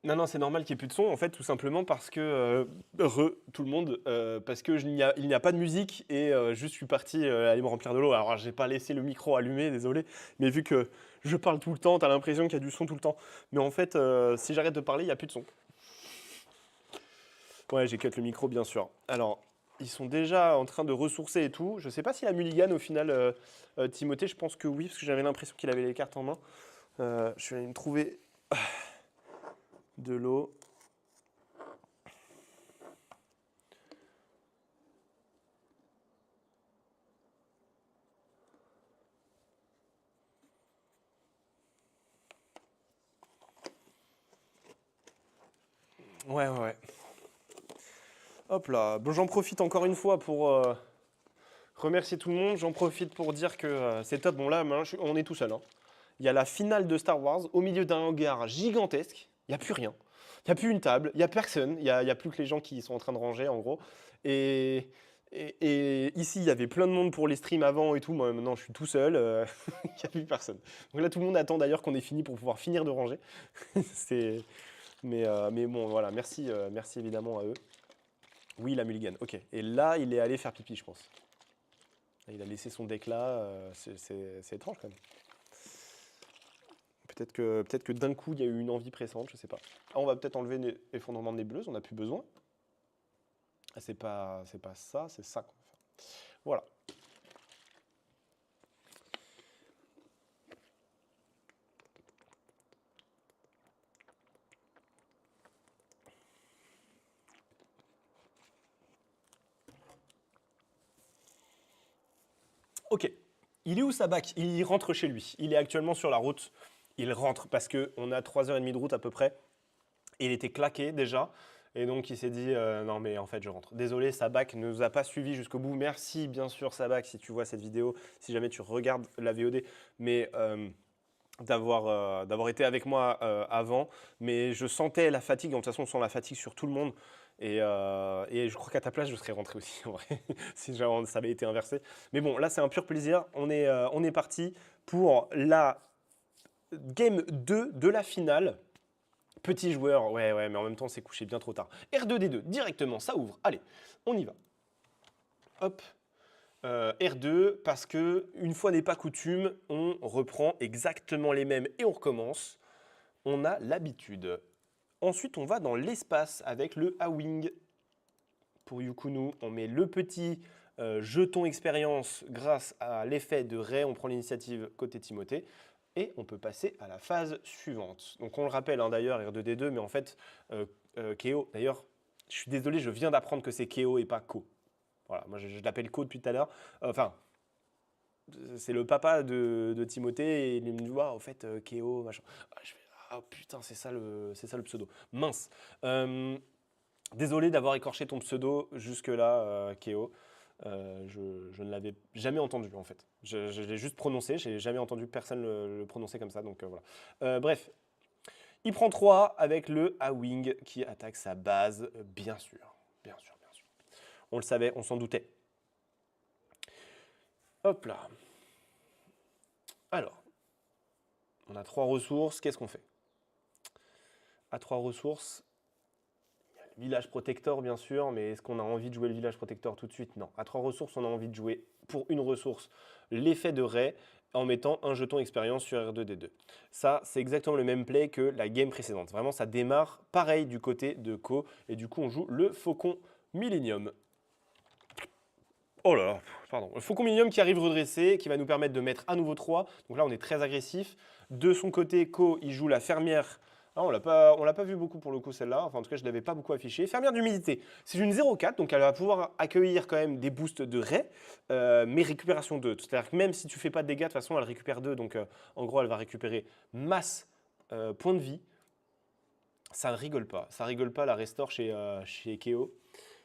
Non, non, c'est normal qu'il n'y ait plus de son, en fait, tout simplement parce que, tout le monde, parce que il n'y a pas de musique et juste je suis parti aller me remplir de l'eau. Alors, j'ai pas laissé le micro allumé, désolé, mais vu que je parle tout le temps, t'as l'impression qu'il y a du son tout le temps. Mais en fait, si j'arrête de parler, il n'y a plus de son. Ouais, j'ai cut le micro, bien sûr. Alors, ils sont déjà en train de ressourcer et tout. Je sais pas si la mulligan, au final, Timothée, je pense que oui, parce que j'avais l'impression qu'il avait les cartes en main. Je vais aller me trouver de l'eau. Ouais, ouais, ouais. Hop là. Bon, j'en profite encore une fois pour remercier tout le monde. J'en profite pour dire que c'est top. Bon, là, maintenant, on est tout seul, hein. Il y a la finale de Star Wars au milieu d'un hangar gigantesque. Il n'y a plus rien. Il n'y a plus une table. Il n'y a personne. Il y a plus que les gens qui sont en train de ranger, en gros. Et, et ici, il y avait plein de monde pour les streams avant et tout. Moi, maintenant, je suis tout seul. Il n'y a plus personne. Donc là, tout le monde attend d'ailleurs qu'on ait fini pour pouvoir finir de ranger. C'est... mais bon, voilà. Merci, merci évidemment à eux. Oui, la mulligan. Ok. Et là, il est allé faire pipi, je pense. Il a laissé son deck là. C'est étrange quand même. Peut-être que d'un coup, il y a eu une envie pressante, je sais pas. Ah, on va peut-être enlever l'effondrement de nébuleuse, on n'a plus besoin. Ah, c'est pas ça, c'est ça qu'on va faire. Voilà. Ok. Il est où Sabak? Il rentre chez lui. Il est actuellement sur la route. Il rentre parce qu'on a 3h30 de route à peu près. Il était claqué déjà. Et donc il s'est dit non mais en fait je rentre. Désolé, Sabak ne nous a pas suivis jusqu'au bout. Merci bien sûr Sabak si tu vois cette vidéo, si jamais tu regardes la VOD. Mais d'avoir été avec moi avant. Mais je sentais la fatigue. De toute façon on sent la fatigue sur tout le monde. Et je crois qu'à ta place je serais rentré aussi en vrai, si genre, ça avait été inversé. Mais bon là c'est un pur plaisir. On est parti pour la game 2 de la finale. Petit joueur, ouais, ouais, mais en même temps, c'est couché bien trop tard. R2D2, directement, ça ouvre. Allez, on y va. Hop. R2, parce que, une fois n'est pas coutume, on reprend exactement les mêmes et on recommence. On a l'habitude. Ensuite, on va dans l'espace avec le A-Wing. Pour Yukunu, on met le petit jeton expérience grâce à l'effet de Ray. On prend l'initiative côté Timothée. Et on peut passer à la phase suivante. Donc on le rappelle hein, d'ailleurs, R2D2, mais en fait, Keo, d'ailleurs, je suis désolé, je viens d'apprendre que c'est Keo et pas Ko. Voilà, moi je l'appelle Ko depuis tout à l'heure. Enfin, c'est le papa de Timothée, et il me dit, en fait, Keo, machin. Ah, je fais, ah putain, c'est ça le pseudo. Mince. Désolé d'avoir écorché ton pseudo jusque-là, Keo. Je ne l'avais jamais entendu en fait. Je l'ai juste prononcé, j'ai jamais entendu personne le prononcer comme ça, donc voilà. Bref, il prend 3 avec le A-Wing qui attaque sa base, bien sûr, bien sûr, bien sûr. On le savait, on s'en doutait. Hop là. Alors, on a 3 ressources, qu'est-ce qu'on fait? À 3 ressources, village protector bien sûr, mais est-ce qu'on a envie de jouer le village protector tout de suite? Non. À 3 ressources, on a envie de jouer pour une ressource l'effet de Ray en mettant un jeton expérience sur R2D2. Ça, c'est exactement le même play que la game précédente. Vraiment, ça démarre pareil du côté de Ko, et du coup, on joue le Faucon Millennium. Oh là là, pardon. Le Faucon Millennium qui arrive redressé, qui va nous permettre de mettre à nouveau 3. Donc là, on est très agressif. De son côté, Ko, il joue la fermière. Ah, on l'a pas vu beaucoup pour le coup celle-là, enfin en tout cas je ne l'avais pas beaucoup affiché. Fermière d'humidité, c'est une 0,4, donc elle va pouvoir accueillir quand même des boosts de Ray, mais récupération 2. C'est-à-dire que même si tu fais pas de dégâts, de toute façon elle récupère 2, donc en gros elle va récupérer masse points de vie. Ça ne rigole pas la restore chez Keo,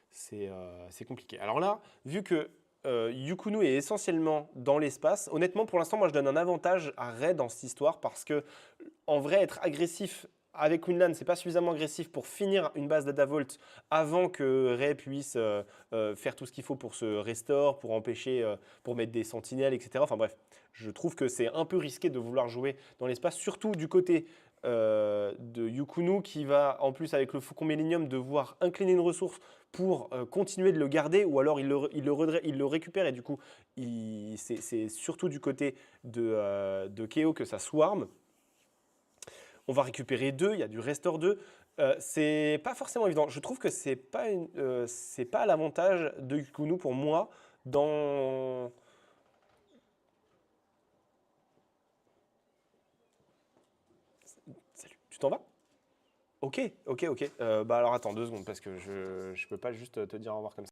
c'est compliqué. Alors là, vu que Yukunu est essentiellement dans l'espace, honnêtement pour l'instant moi je donne un avantage à Ray dans cette histoire parce que en vrai être agressif avec Quinlan, c'est pas suffisamment agressif pour finir une base d'Adavolt avant que Ray puisse faire tout ce qu'il faut pour se restore, pour empêcher, pour mettre des sentinelles, etc. Enfin bref, je trouve que c'est un peu risqué de vouloir jouer dans l'espace, surtout du côté de Yukunu qui va, en plus avec le Faucon Millennium, devoir incliner une ressource pour continuer de le garder, ou alors il le récupère et du coup, c'est surtout du côté de Keo que ça swarm. On va récupérer 2, il y a du Restore 2. C'est pas forcément évident. Je trouve que c'est pas à l'avantage de Yukunu pour moi dans. Salut, tu t'en vas? Ok, ok, ok. Bah alors attends 2 secondes parce que je peux pas juste te dire au revoir comme ça.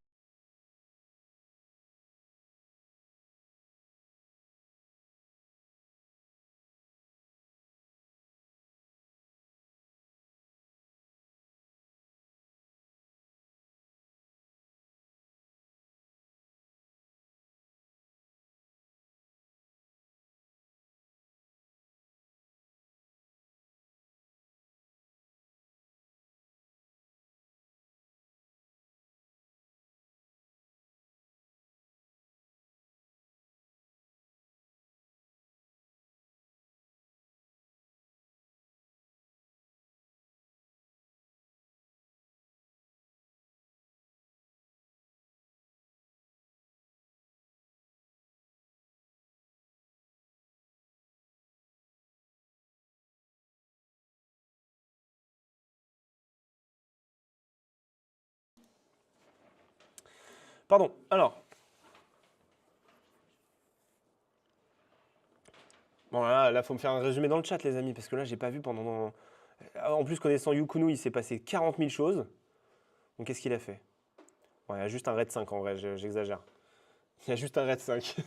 Pardon, alors. Bon là, faut me faire un résumé dans le chat les amis parce que là j'ai pas vu pendant. En plus connaissant Yukunu, il s'est passé 40 000 choses. Donc qu'est-ce qu'il a fait? Bon, il y a juste un raid 5 en vrai, j'exagère. Il y a juste un raid 5.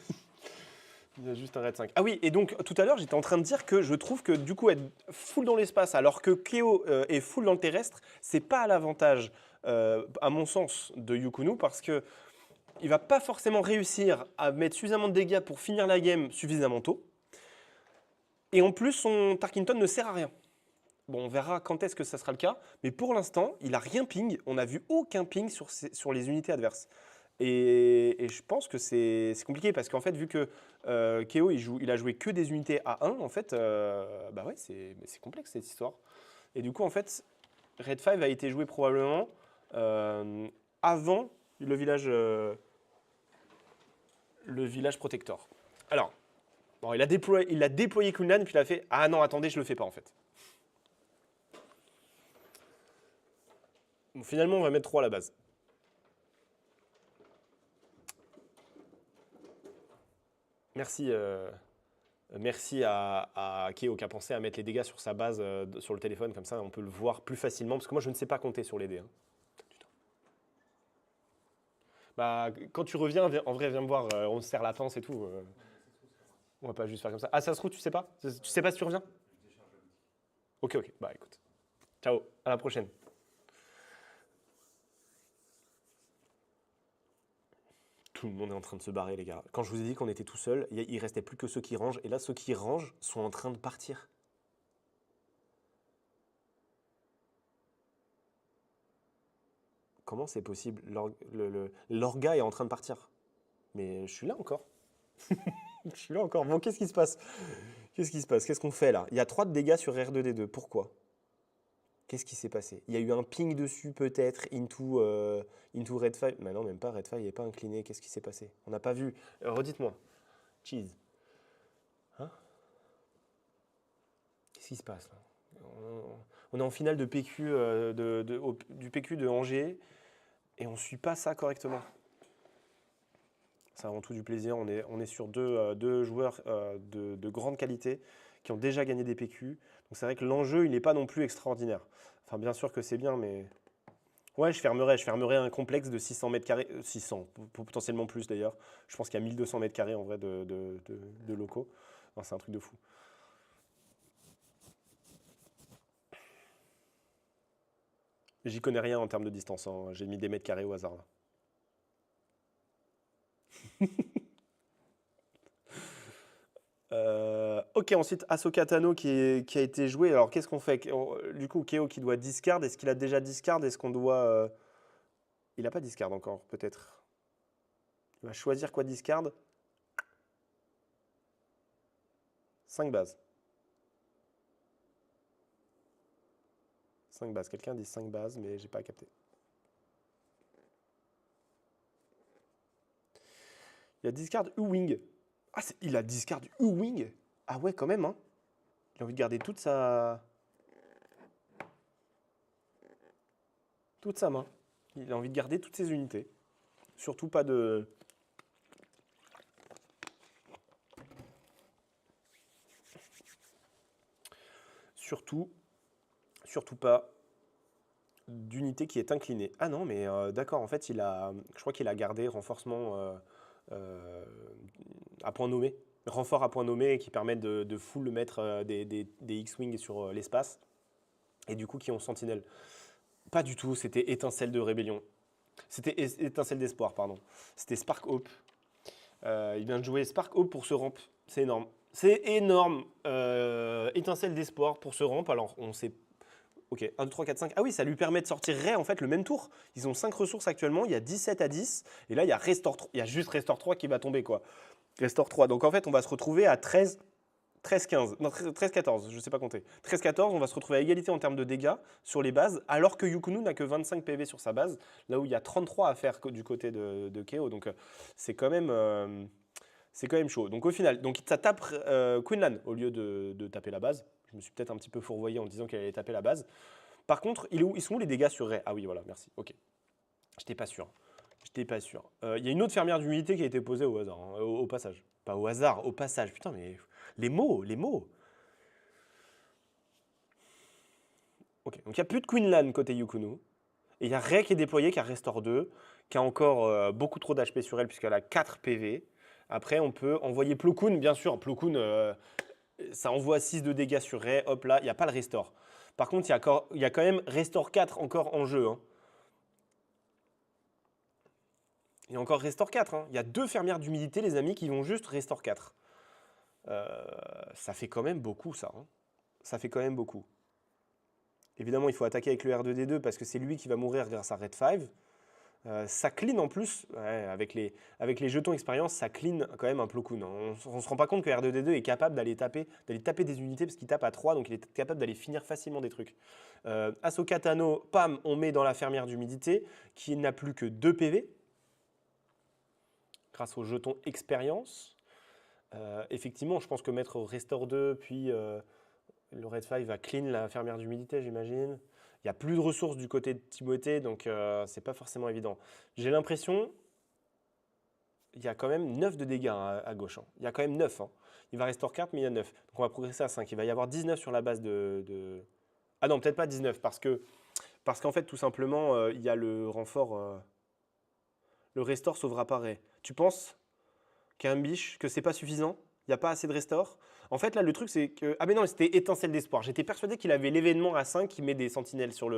Il y a juste un raid 5. Ah oui, et donc tout à l'heure, j'étais en train de dire que je trouve que du coup, être full dans l'espace alors que Keo est full dans le terrestre, c'est pas à l'avantage, à mon sens, de Yukunu parce que il va pas forcément réussir à mettre suffisamment de dégâts pour finir la game suffisamment tôt. Et en plus, son Tarkington ne sert à rien. Bon, on verra quand est-ce que ça sera le cas, mais pour l'instant, il n'a rien ping. On n'a vu aucun ping sur les unités adverses. Et je pense que c'est compliqué parce qu'en fait, vu que Keo il a joué que des unités à 1, en fait, bah ouais, c'est complexe cette histoire. Et du coup, en fait, Red 5 a été joué probablement avant le village protector. Alors, bon, il a déployé Kundan, puis il a fait ah non, attendez, je le fais pas en fait. Bon, finalement, on va mettre 3 à la base. Merci. Merci à Keo qui a pensé à mettre les dégâts sur sa base sur le téléphone, comme ça on peut le voir plus facilement, parce que moi je ne sais pas compter sur les dés. Hein. Bah, quand tu reviens, en vrai, viens me voir, on se serre la panse et tout. On va pas juste faire comme ça. Ah, ça se trouve, tu sais pas? Tu sais pas si tu reviens? Ok, ok, bah écoute. Ciao, à la prochaine. Tout le monde est en train de se barrer, les gars. Quand je vous ai dit qu'on était tout seul, il restait plus que ceux qui rangent, et là, ceux qui rangent sont en train de partir. Comment c'est possible? L'orga est en train de partir. Mais je suis là encore. Je suis là encore. Bon, qu'est-ce qui se passe? Qu'est-ce qui se passe? Qu'est-ce qu'on fait là? Il y a 3 de dégâts sur R2D2. Pourquoi? Qu'est-ce qui s'est passé? Il y a eu un ping dessus peut-être into Red 5. Mais non, même pas. Red 5 n'est pas incliné. Qu'est-ce qui s'est passé? On n'a pas vu. Redites-moi. Cheese. Hein? Qu'est-ce qui se passe là? On est en finale de PQ, du PQ de Angers et on ne suit pas ça correctement. C'est avant tout du plaisir. On est sur deux joueurs de grande qualité qui ont déjà gagné des PQ. Donc c'est vrai que l'enjeu, il n'est pas non plus extraordinaire. Enfin, bien sûr que c'est bien, mais. Ouais, je fermerais un complexe de 600 mètres carrés. 600, potentiellement plus d'ailleurs. Je pense qu'il y a 1200 mètres carrés en vrai de locaux. Enfin, c'est un truc de fou. J'y connais rien en termes de distance. Hein. J'ai mis des mètres carrés au hasard là. Ok, ensuite Ahsoka Tano qui a été joué. Alors qu'est-ce qu'on fait? Du coup, Keo qui doit discard. Est-ce qu'il a déjà discard? Est-ce qu'on doit. Il n'a pas discard encore, peut-être. Il va choisir quoi discard. 5 bases. 5 bases. Quelqu'un dit 5 bases, mais j'ai pas capté. Il a discard U-Wing. Ah, il a discard U-Wing. Ah ouais, quand même, hein. Il a envie de garder toute sa main. Il a envie de garder toutes ses unités. Surtout pas de... Surtout pas d'unité qui est inclinée. Ah non, mais d'accord, en fait, je crois qu'il a gardé renforcement à point nommé. Renfort à point nommé qui permet de full mettre des X-Wing sur l'espace. Et du coup, qui ont Sentinelle. Pas du tout, c'était Étincelle de Rébellion. C'était Étincelle d'Espoir, pardon. C'était Spark Hope. Il vient de jouer Spark Hope pour ce ramp. C'est énorme. C'est énorme. Étincelle d'Espoir pour ce ramp. Alors, on sait. Ok, 1, 2, 3, 4, 5. Ah oui, ça lui permet de sortir Ray en fait le même tour. Ils ont 5 ressources actuellement. Il y a 17 à 10. Et là, il y a Restore 3. Il y a juste Restore 3 qui va tomber, quoi. Restore 3. Donc en fait, on va se retrouver à 13-15. Non, 13-14, je ne sais pas compter. 13-14, on va se retrouver à égalité en termes de dégâts sur les bases, alors que Yukunu n'a que 25 PV sur sa base, là où il y a 33 à faire du côté de Keo. Donc c'est quand même chaud. Donc au final, donc ça tape Quinlan au lieu de taper la base. Je me suis peut-être un petit peu fourvoyé en disant qu'elle allait taper la base. Par contre, ils sont où les dégâts sur Ray? Ah oui, voilà, merci. Ok. J'étais pas sûr. J'étais pas sûr. Il y a une autre fermière d'unité qui a été posée au hasard, hein, au passage. Pas au hasard, au passage. Putain, mais les mots. Ok, donc il n'y a plus de Quinlan côté Yukunu. Et il y a Ray qui est déployé, qui a Restore 2, qui a encore beaucoup trop d'HP sur elle puisqu'elle a 4 PV. Après, on peut envoyer Plo Koon, bien sûr. Plo Koon, ça envoie 6 de dégâts sur Ray. Hop là, il n'y a pas le Restore. Par contre, il y a quand même Restore 4 encore en jeu. Hein. Il y a encore Restore 4. Hein. Il y a 2 fermières d'humidité, les amis, qui vont juste Restore 4. Ça fait quand même beaucoup, ça. Hein. Ça fait quand même beaucoup. Évidemment, il faut attaquer avec le R2D2 parce que c'est lui qui va mourir grâce à Red 5. Ça clean en plus, ouais, avec les jetons expérience, ça clean quand même un Plo Koon. Hein. On ne se rend pas compte que R2D2 est capable d'aller taper des unités parce qu'il tape à 3, donc il est capable d'aller finir facilement des trucs. Ahsoka Tano, pam, on met dans la fermière d'humidité qui n'a plus que 2 PV grâce au jeton expérience. Effectivement, je pense que mettre Restore 2, puis le Red 5 va clean la fermière d'humidité, j'imagine. Il n'y a plus de ressources du côté de Timothée, donc c'est pas forcément évident. J'ai l'impression il y a quand même 9 de dégâts à gauche. Hein. Il y a quand même 9. Hein. Il va Restore 4, mais il y a 9. Donc on va progresser à 5. Il va y avoir 19 sur la base de... Ah non, peut-être pas 19, parce qu'en fait, tout simplement, il y a le renfort... Le Restore sauvera pas Ray. Tu penses qu'un biche, que c'est pas suffisant? Il n'y a pas assez de Restore? En fait, là, le truc, c'est que... Ah mais non, c'était Étincelle d'Espoir. J'étais persuadé qu'il avait l'événement à 5 qui met des sentinelles sur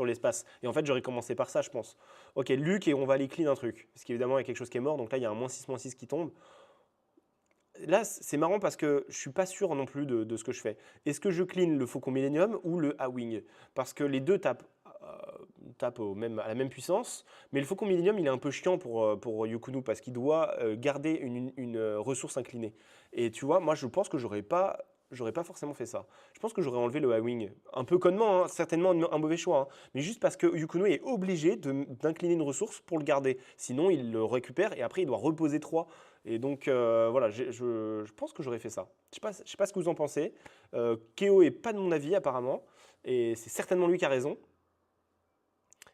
l'espace. Et en fait, j'aurais commencé par ça, je pense. Ok, Luke, et on va aller clean un truc. Parce qu'évidemment, il y a quelque chose qui est mort. Donc là, il y a un -6/-6 qui tombe. Là, c'est marrant parce que je suis pas sûr non plus de ce que je fais. Est-ce que je clean le Faucon Millennium ou le A-Wing? Parce que les deux tapent à la même puissance, mais le Faucon Millennium, il est un peu chiant pour Yukunu parce qu'il doit garder une ressource inclinée. Et tu vois, moi, je pense que j'aurais pas forcément fait ça. Je pense que j'aurais enlevé le A-Wing. Un peu connement, hein, certainement un mauvais choix, hein, mais juste parce que Yukunu est obligé d'incliner une ressource pour le garder. Sinon, il le récupère et après, il doit reposer 3. Et donc, voilà, je pense que j'aurais fait ça. Je sais pas ce que vous en pensez. Keo est pas de mon avis, apparemment. Et c'est certainement lui qui a raison.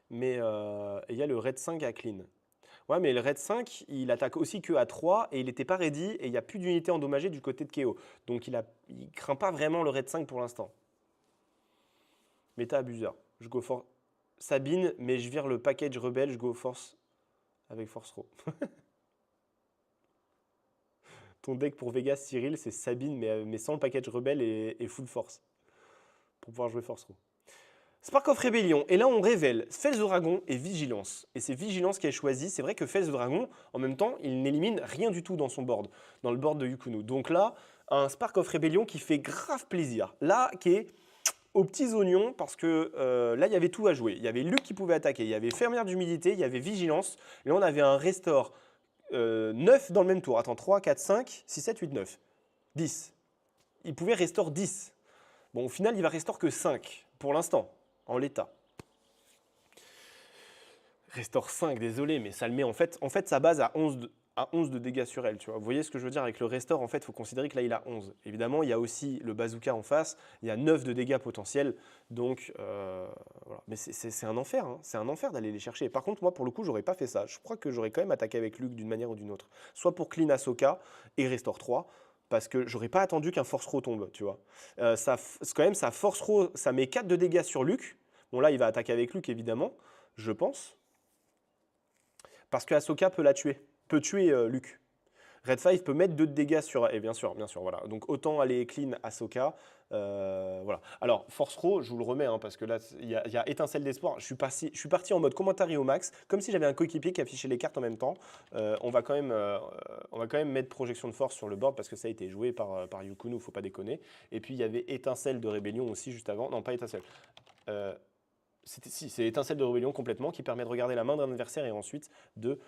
Mais il y a le Red 5 à clean. Ouais, mais le Red 5, il attaque aussi que à 3 et il n'était pas ready et il n'y a plus d'unités endommagées du côté de Keo. Donc il craint pas vraiment le Red 5 pour l'instant. Méta abuseur. Je go for Sabine, mais je vire le package rebelle, je go force avec Force Row. Ton deck pour Vegas, Cyril, c'est Sabine, mais sans le package rebelle et full force. Pour pouvoir jouer Force Row. Spark of Rebellion, et là on révèle Fels de Dragon et Vigilance. Et c'est Vigilance qui est choisi. C'est vrai que Fels de Dragon, en même temps, il n'élimine rien du tout dans son board, dans le board de Yukunu. Donc là, un Spark of Rebellion qui fait grave plaisir. Là, qui est aux petits oignons, parce que là, il y avait tout à jouer. Il y avait Luke qui pouvait attaquer, il y avait Fermière d'humidité, il y avait Vigilance. Et là, on avait un Restore 9 dans le même tour. Attends, 3, 4, 5, 6, 7, 8, 9. 10. Il pouvait Restore 10. Bon, au final, il va Restore que 5, pour l'instant. en l'état. Restore 5, désolé, mais ça le met en fait sa base à 11 de dégâts sur elle. Tu vois. Vous voyez ce que je veux dire avec le restore, en fait, il faut considérer que là, il a 11. Évidemment, il y a aussi le bazooka en face, il y a 9 de dégâts potentiels. Donc, voilà. Mais c'est un enfer, hein. C'est un enfer d'aller les chercher. Par contre, moi, pour le coup, j'aurais pas fait ça. Je crois que j'aurais quand même attaqué avec Luke d'une manière ou d'une autre. Soit pour clean Ahsoka et restore 3, parce que j'aurais pas attendu qu'un force throw tombe, tu vois. Quand même, ça force throw, ça met 4 de dégâts sur Luke. Bon, là, il va attaquer avec Luke, évidemment, je pense. Parce que Ahsoka peut la tuer, peut tuer Luke. Red 5 peut mettre 2 de dégâts sur... Et bien sûr, voilà. Donc autant aller clean Ahsoka. Voilà. Alors, Force Throw, je vous le remets, hein, parce que là, il y a étincelle d'espoir. Je suis parti en mode commentary au max, comme si j'avais un coéquipier qui affichait les cartes en même temps. On va quand même mettre projection de force sur le board, parce que ça a été joué par Yukunu, faut pas déconner. Et puis, il y avait étincelle de rébellion aussi juste avant. Non, pas étincelle. C'est étincelle de rébellion complètement, qui permet de regarder la main d'un adversaire et ensuite de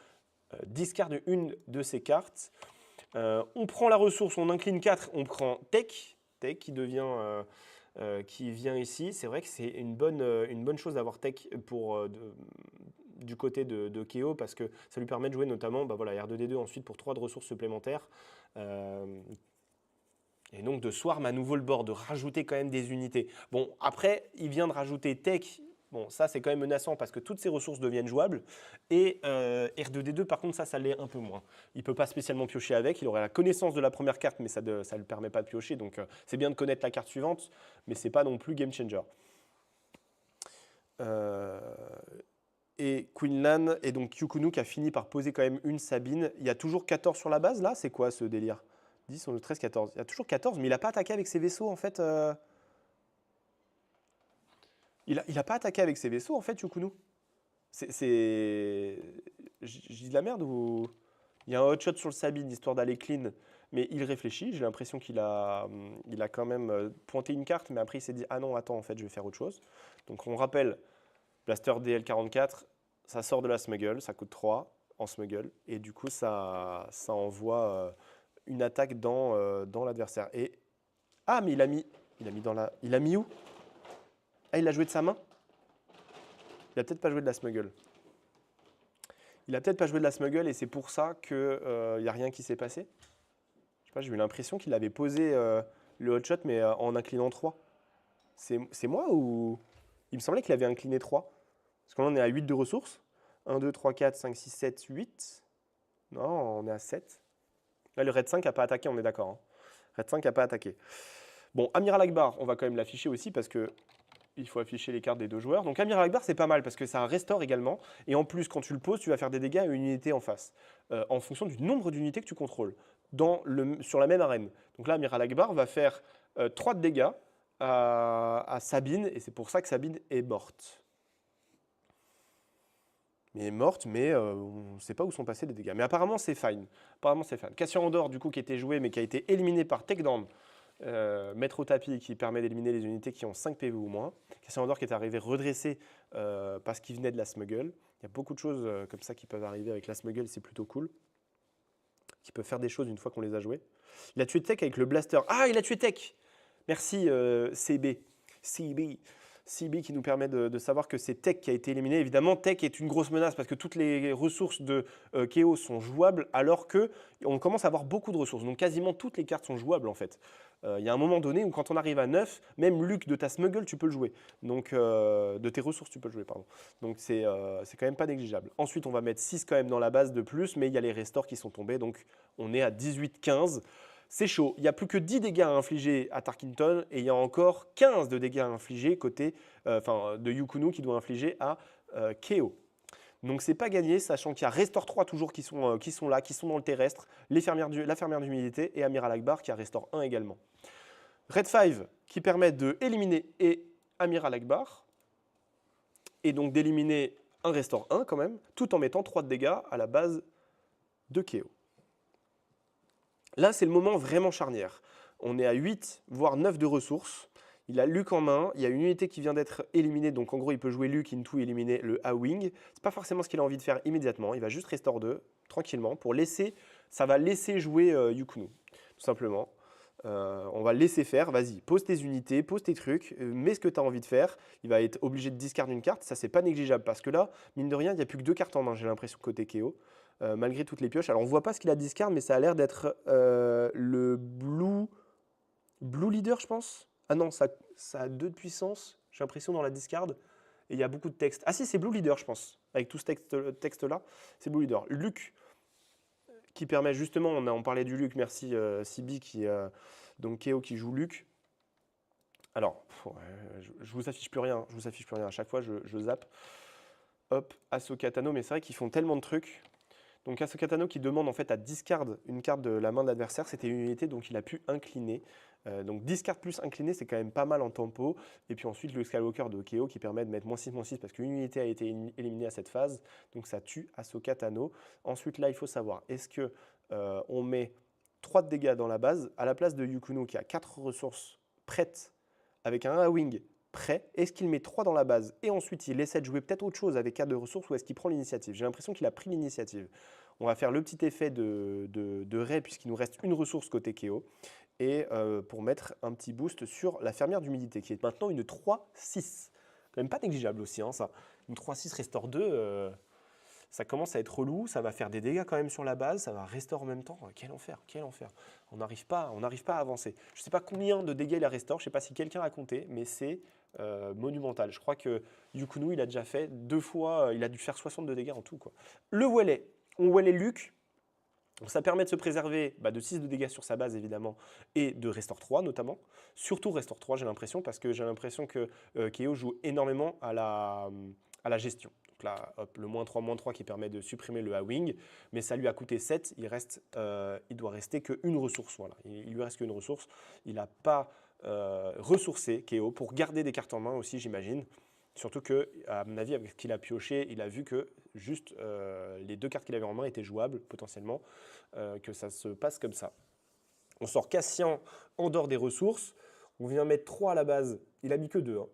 discarde une de ses cartes. On prend la ressource, on incline 4, on prend Tech qui vient ici. C'est vrai que c'est une bonne chose d'avoir Tech du côté de Keo, parce que ça lui permet de jouer notamment R2D2 ensuite pour 3 de ressources supplémentaires. Et donc de swarm à nouveau le board, de rajouter quand même des unités. Bon, après, il vient de rajouter Tech. Bon, ça, c'est quand même menaçant parce que toutes ces ressources deviennent jouables. Et R2D2, par contre, ça l'est un peu moins. Il ne peut pas spécialement piocher avec. Il aurait la connaissance de la première carte, mais ça ne le permet pas de piocher. Donc, c'est bien de connaître la carte suivante, mais ce n'est pas non plus game changer. Et Quinlan et donc Yukunu qui a fini par poser quand même une Sabine. Il y a toujours 14 sur la base, là. C'est quoi ce délire? 10, 11, 13, 14. Il y a toujours 14, mais il n'a pas attaqué avec ses vaisseaux, en fait. Il n'a pas attaqué avec ses vaisseaux, en fait, Yukunu. Je dis de la merde ou... Il y a un hot shot sur le Sabine, histoire d'aller clean, mais il réfléchit. J'ai l'impression qu'il a quand même pointé une carte, mais après il s'est dit « Ah non, attends, en fait, je vais faire autre chose ». Donc on rappelle, Blaster DL44, ça sort de la smuggle, ça coûte 3 en smuggle, et du coup, ça envoie une attaque dans l'adversaire. Et... Ah, mais il a mis dans la... Il a mis où? Ah, il a joué de sa main? Il a peut-être pas joué de la smuggle. Il a peut-être pas joué de la smuggle et c'est pour ça qu'il n'y a rien qui s'est passé. Je sais pas, j'ai eu l'impression qu'il avait posé le hot shot, mais en inclinant 3. C'est moi ou... Il me semblait qu'il avait incliné 3. Parce que là, on est à 8 de ressources. 1, 2, 3, 4, 5, 6, 7, 8. Non, on est à 7. Là, le Red 5 n'a pas attaqué, on est d'accord. Hein. Red 5 n'a pas attaqué. Bon, Amiral Akbar, on va quand même l'afficher aussi parce que il faut afficher les cartes des deux joueurs. Donc Amiral Akbar, c'est pas mal parce que ça restaure également. Et en plus, quand tu le poses, tu vas faire des dégâts à une unité en face, en fonction du nombre d'unités que tu contrôles sur la même arène. Donc là, Amiral Akbar va faire 3 de dégâts à Sabine, et c'est pour ça que Sabine est morte. Mais est morte, mais on ne sait pas où sont passés les dégâts. Mais apparemment, c'est fine. Cassian Andor, du coup, qui était joué, mais qui a été éliminé par Takedown. Mettre au tapis qui permet d'éliminer les unités qui ont 5 PV ou moins. Cassian Andor qui est arrivé redressé parce qu'il venait de la smuggle. Il y a beaucoup de choses comme ça qui peuvent arriver avec la smuggle, c'est plutôt cool. Qui peuvent faire des choses une fois qu'on les a jouées. Il a tué Tech avec le blaster. Ah, il a tué Tech! Merci CB. CB qui nous permet de savoir que c'est Tech qui a été éliminé. Évidemment, Tech est une grosse menace parce que toutes les ressources de Keo sont jouables alors qu'on commence à avoir beaucoup de ressources. Donc quasiment toutes les cartes sont jouables en fait. Il y a un moment donné où quand on arrive à 9, même Luke de ta smuggle, tu peux le jouer. Donc de tes ressources, tu peux le jouer, pardon. Donc c'est quand même pas négligeable. Ensuite, on va mettre 6 quand même dans la base de plus, mais il y a les restores qui sont tombés. Donc on est à 18-15. C'est chaud. Il n'y a plus que 10 dégâts à infliger à Tarkington et il y a encore 15 de dégâts à infliger côté de Yukunu qui doit infliger à Keo. Donc c'est pas gagné, sachant qu'il y a Restore 3 toujours qui sont là, qui sont dans le terrestre, la fermière d'humidité et Amiral Akbar qui a Restore 1 également. Red 5 qui permet d'éliminer Amiral Akbar et donc d'éliminer un Restore 1 quand même, tout en mettant 3 de dégâts à la base de Keo. Là, c'est le moment vraiment charnière. On est à 8, voire 9 de ressources. Il a Luke en main. Il y a une unité qui vient d'être éliminée. Donc, en gros, il peut jouer Luke into éliminer le A-Wing. Ce n'est pas forcément ce qu'il a envie de faire immédiatement. Il va juste Restore 2, tranquillement, pour laisser... Ça va laisser jouer Yukunu, tout simplement. On va le laisser faire, vas-y, pose tes unités, pose tes trucs, mets ce que tu as envie de faire. Il va être obligé de discard une carte, ça c'est pas négligeable parce que là, mine de rien, il n'y a plus que 2 cartes en main, j'ai l'impression, côté Keo, malgré toutes les pioches. Alors on voit pas ce qu'il a discard, mais ça a l'air d'être le Blue Leader, je pense. Ah non, ça a 2 de puissance, j'ai l'impression, dans la discard. Et il y a beaucoup de texte. Ah si, c'est Blue Leader, je pense. Avec tout ce texte-là, c'est Blue Leader. Luke, qui permet justement, on parlait du Luke, merci Sibi, donc Keo qui joue Luke. Alors, je vous affiche plus rien, je vous affiche plus rien. À chaque fois, je zappe. Hop, Ahsoka Tano, mais c'est vrai qu'ils font tellement de trucs. Donc Ahsoka Tano qui demande en fait à discard une carte de la main de l'adversaire, c'était une unité, donc il a pu incliner. Donc discard plus incliné, c'est quand même pas mal en tempo. Et puis ensuite le Skywalker de Keo qui permet de mettre -6/-6 parce qu'une unité a été éliminée à cette phase. Donc ça tue Ahsoka Tano. Ensuite là, il faut savoir, est-ce que on met 3 de dégâts dans la base à la place de Yukuno qui a 4 ressources prêtes avec un A-Wing prêt, est-ce qu'il met 3 dans la base et ensuite il essaie de jouer peut-être autre chose avec 4 de ressources ou est-ce qu'il prend l'initiative? J'ai l'impression qu'il a pris l'initiative. On va faire le petit effet de Ray puisqu'il nous reste une ressource côté Keo et pour mettre un petit boost sur la fermière d'humidité qui est maintenant une 3-6. Quand même pas négligeable aussi, hein, ça. Une 3-6 restore 2, ça commence à être relou, ça va faire des dégâts quand même sur la base, ça va restore en même temps. Quel enfer, quel enfer. On n'arrive pas à avancer. Je ne sais pas combien de dégâts il a restore, je ne sais pas si quelqu'un a compté, mais c'est monumental. Je crois que Yukunu, il a déjà fait 2 fois, il a dû faire 62 dégâts en tout, quoi. Le Wellet, on Wellet Luke. Donc ça permet de se préserver de 6 de dégâts sur sa base évidemment et de Restore 3 notamment. Surtout Restore 3 j'ai l'impression parce que j'ai l'impression que Keo joue énormément à la gestion. Donc là, hop, le -3/-3 qui permet de supprimer le A-Wing, mais ça lui a coûté 7, il doit rester qu'une ressource. Voilà. Il lui reste qu'une ressource. Il n'a pas ressourcé Keo pour garder des cartes en main aussi j'imagine. Surtout que, à mon avis, avec ce qu'il a pioché, il a vu que juste les 2 cartes qu'il avait en main étaient jouables potentiellement, que ça se passe comme ça. On sort Cassian en dehors des ressources, on vient mettre 3 à la base, il a mis que 2. Hein.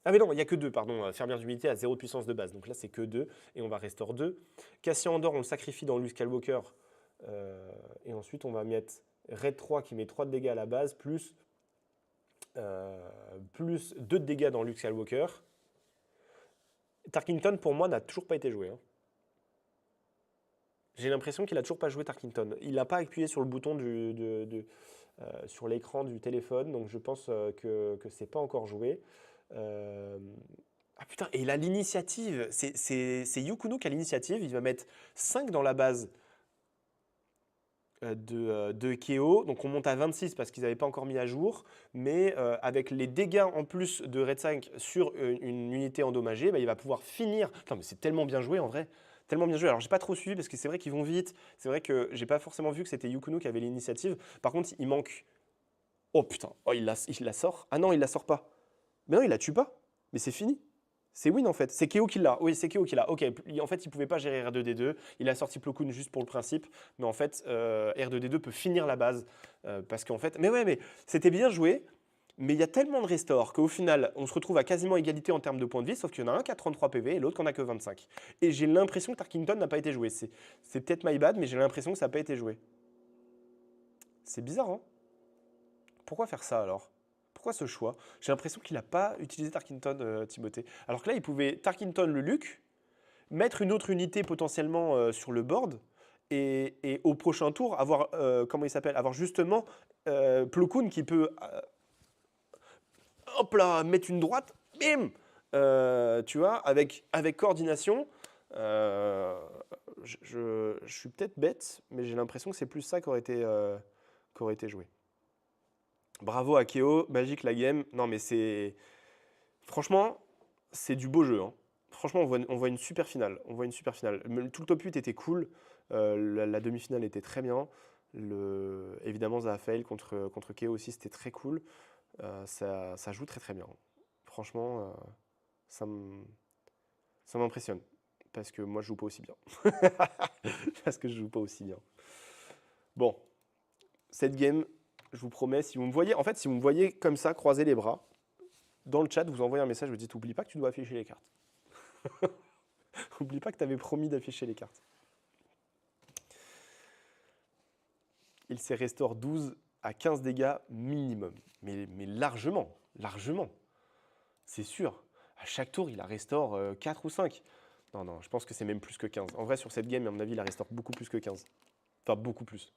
Ah mais non, il n'y a que 2, pardon, fermière d'humidité à 0 de puissance de base, donc là c'est que 2, et on va restore 2. Cassian en dehors, on le sacrifie dans Luke Skywalker, et ensuite on va mettre Raid 3 qui met 3 de dégâts à la base, plus 2 de dégâts dans Luke Skywalker. Tarkington, pour moi, n'a toujours pas été joué. Hein. J'ai l'impression qu'il n'a toujours pas joué Tarkington. Il n'a pas appuyé sur le bouton sur l'écran du téléphone, donc je pense que ce n'est pas encore joué. Ah putain, et il a l'initiative. C'est Yukunu qui a l'initiative. Il va mettre 5 dans la base de Keo. Donc on monte à 26 parce qu'ils n'avaient pas encore mis à jour. Mais avec les dégâts en plus de Red 5 sur une unité endommagée, il va pouvoir finir. Putain, mais c'est tellement bien joué en vrai. Tellement bien joué. Alors j'ai pas trop suivi parce que c'est vrai qu'ils vont vite. C'est vrai que j'ai pas forcément vu que c'était Yukunu qui avait l'initiative. Par contre, il manque. Oh putain, oh, il la sort. Ah non, il la sort pas. Mais non, il la tue pas. Mais c'est fini. C'est win en fait. C'est Keo qui l'a. Oui, c'est Keo qui l'a. Ok, en fait, il pouvait pas gérer R2D2. Il a sorti Plo Koon juste pour le principe. Mais en fait, R2D2 peut finir la base. Parce qu'en fait. Mais ouais, mais c'était bien joué. Mais il y a tellement de restores qu'au final, on se retrouve à quasiment égalité en termes de points de vie, sauf qu'il y en a un qui a 33 PV et l'autre qui en a que 25. Et j'ai l'impression que Tarkington n'a pas été joué. C'est peut-être my bad, mais j'ai l'impression que ça n'a pas été joué. C'est bizarre, hein? Pourquoi faire ça alors? Pourquoi ce choix? J'ai l'impression qu'il n'a pas utilisé Tarkington, Timothée. Alors que là, il pouvait Tarkington le Luke, mettre une autre unité potentiellement sur le board, et au prochain tour, avoir, comment il s'appelle? Avoir justement Plo Koon qui peut... hop là, mettre une droite, bim, tu vois, avec coordination. Je suis peut-être bête, mais j'ai l'impression que c'est plus ça qui aurait été joué. Bravo à Keo, magique la game. Non mais c'est... Franchement, c'est du beau jeu. Hein. Franchement, on voit une super finale. On voit une super finale. Tout le top 8 était cool. La demi-finale était très bien. Évidemment, Zahafael contre Keo aussi, c'était très cool. Ça joue très très bien. Franchement, ça m'impressionne. Parce que moi, je joue pas aussi bien. Parce que je joue pas aussi bien. Bon, cette game, je vous promets, si vous me voyez, en fait, si vous me voyez comme ça, croiser les bras, dans le chat, vous envoyez un message, vous dites, oublie pas que tu dois afficher les cartes. Oublie pas que tu avais promis d'afficher les cartes. Il s'est restore 12 à 15 dégâts minimum. Mais largement, largement. C'est sûr. À chaque tour, il la restaure 4 ou 5. Non, non, je pense que c'est même plus que 15. En vrai, sur cette game, à mon avis, il la restaure beaucoup plus que 15. Enfin, beaucoup plus.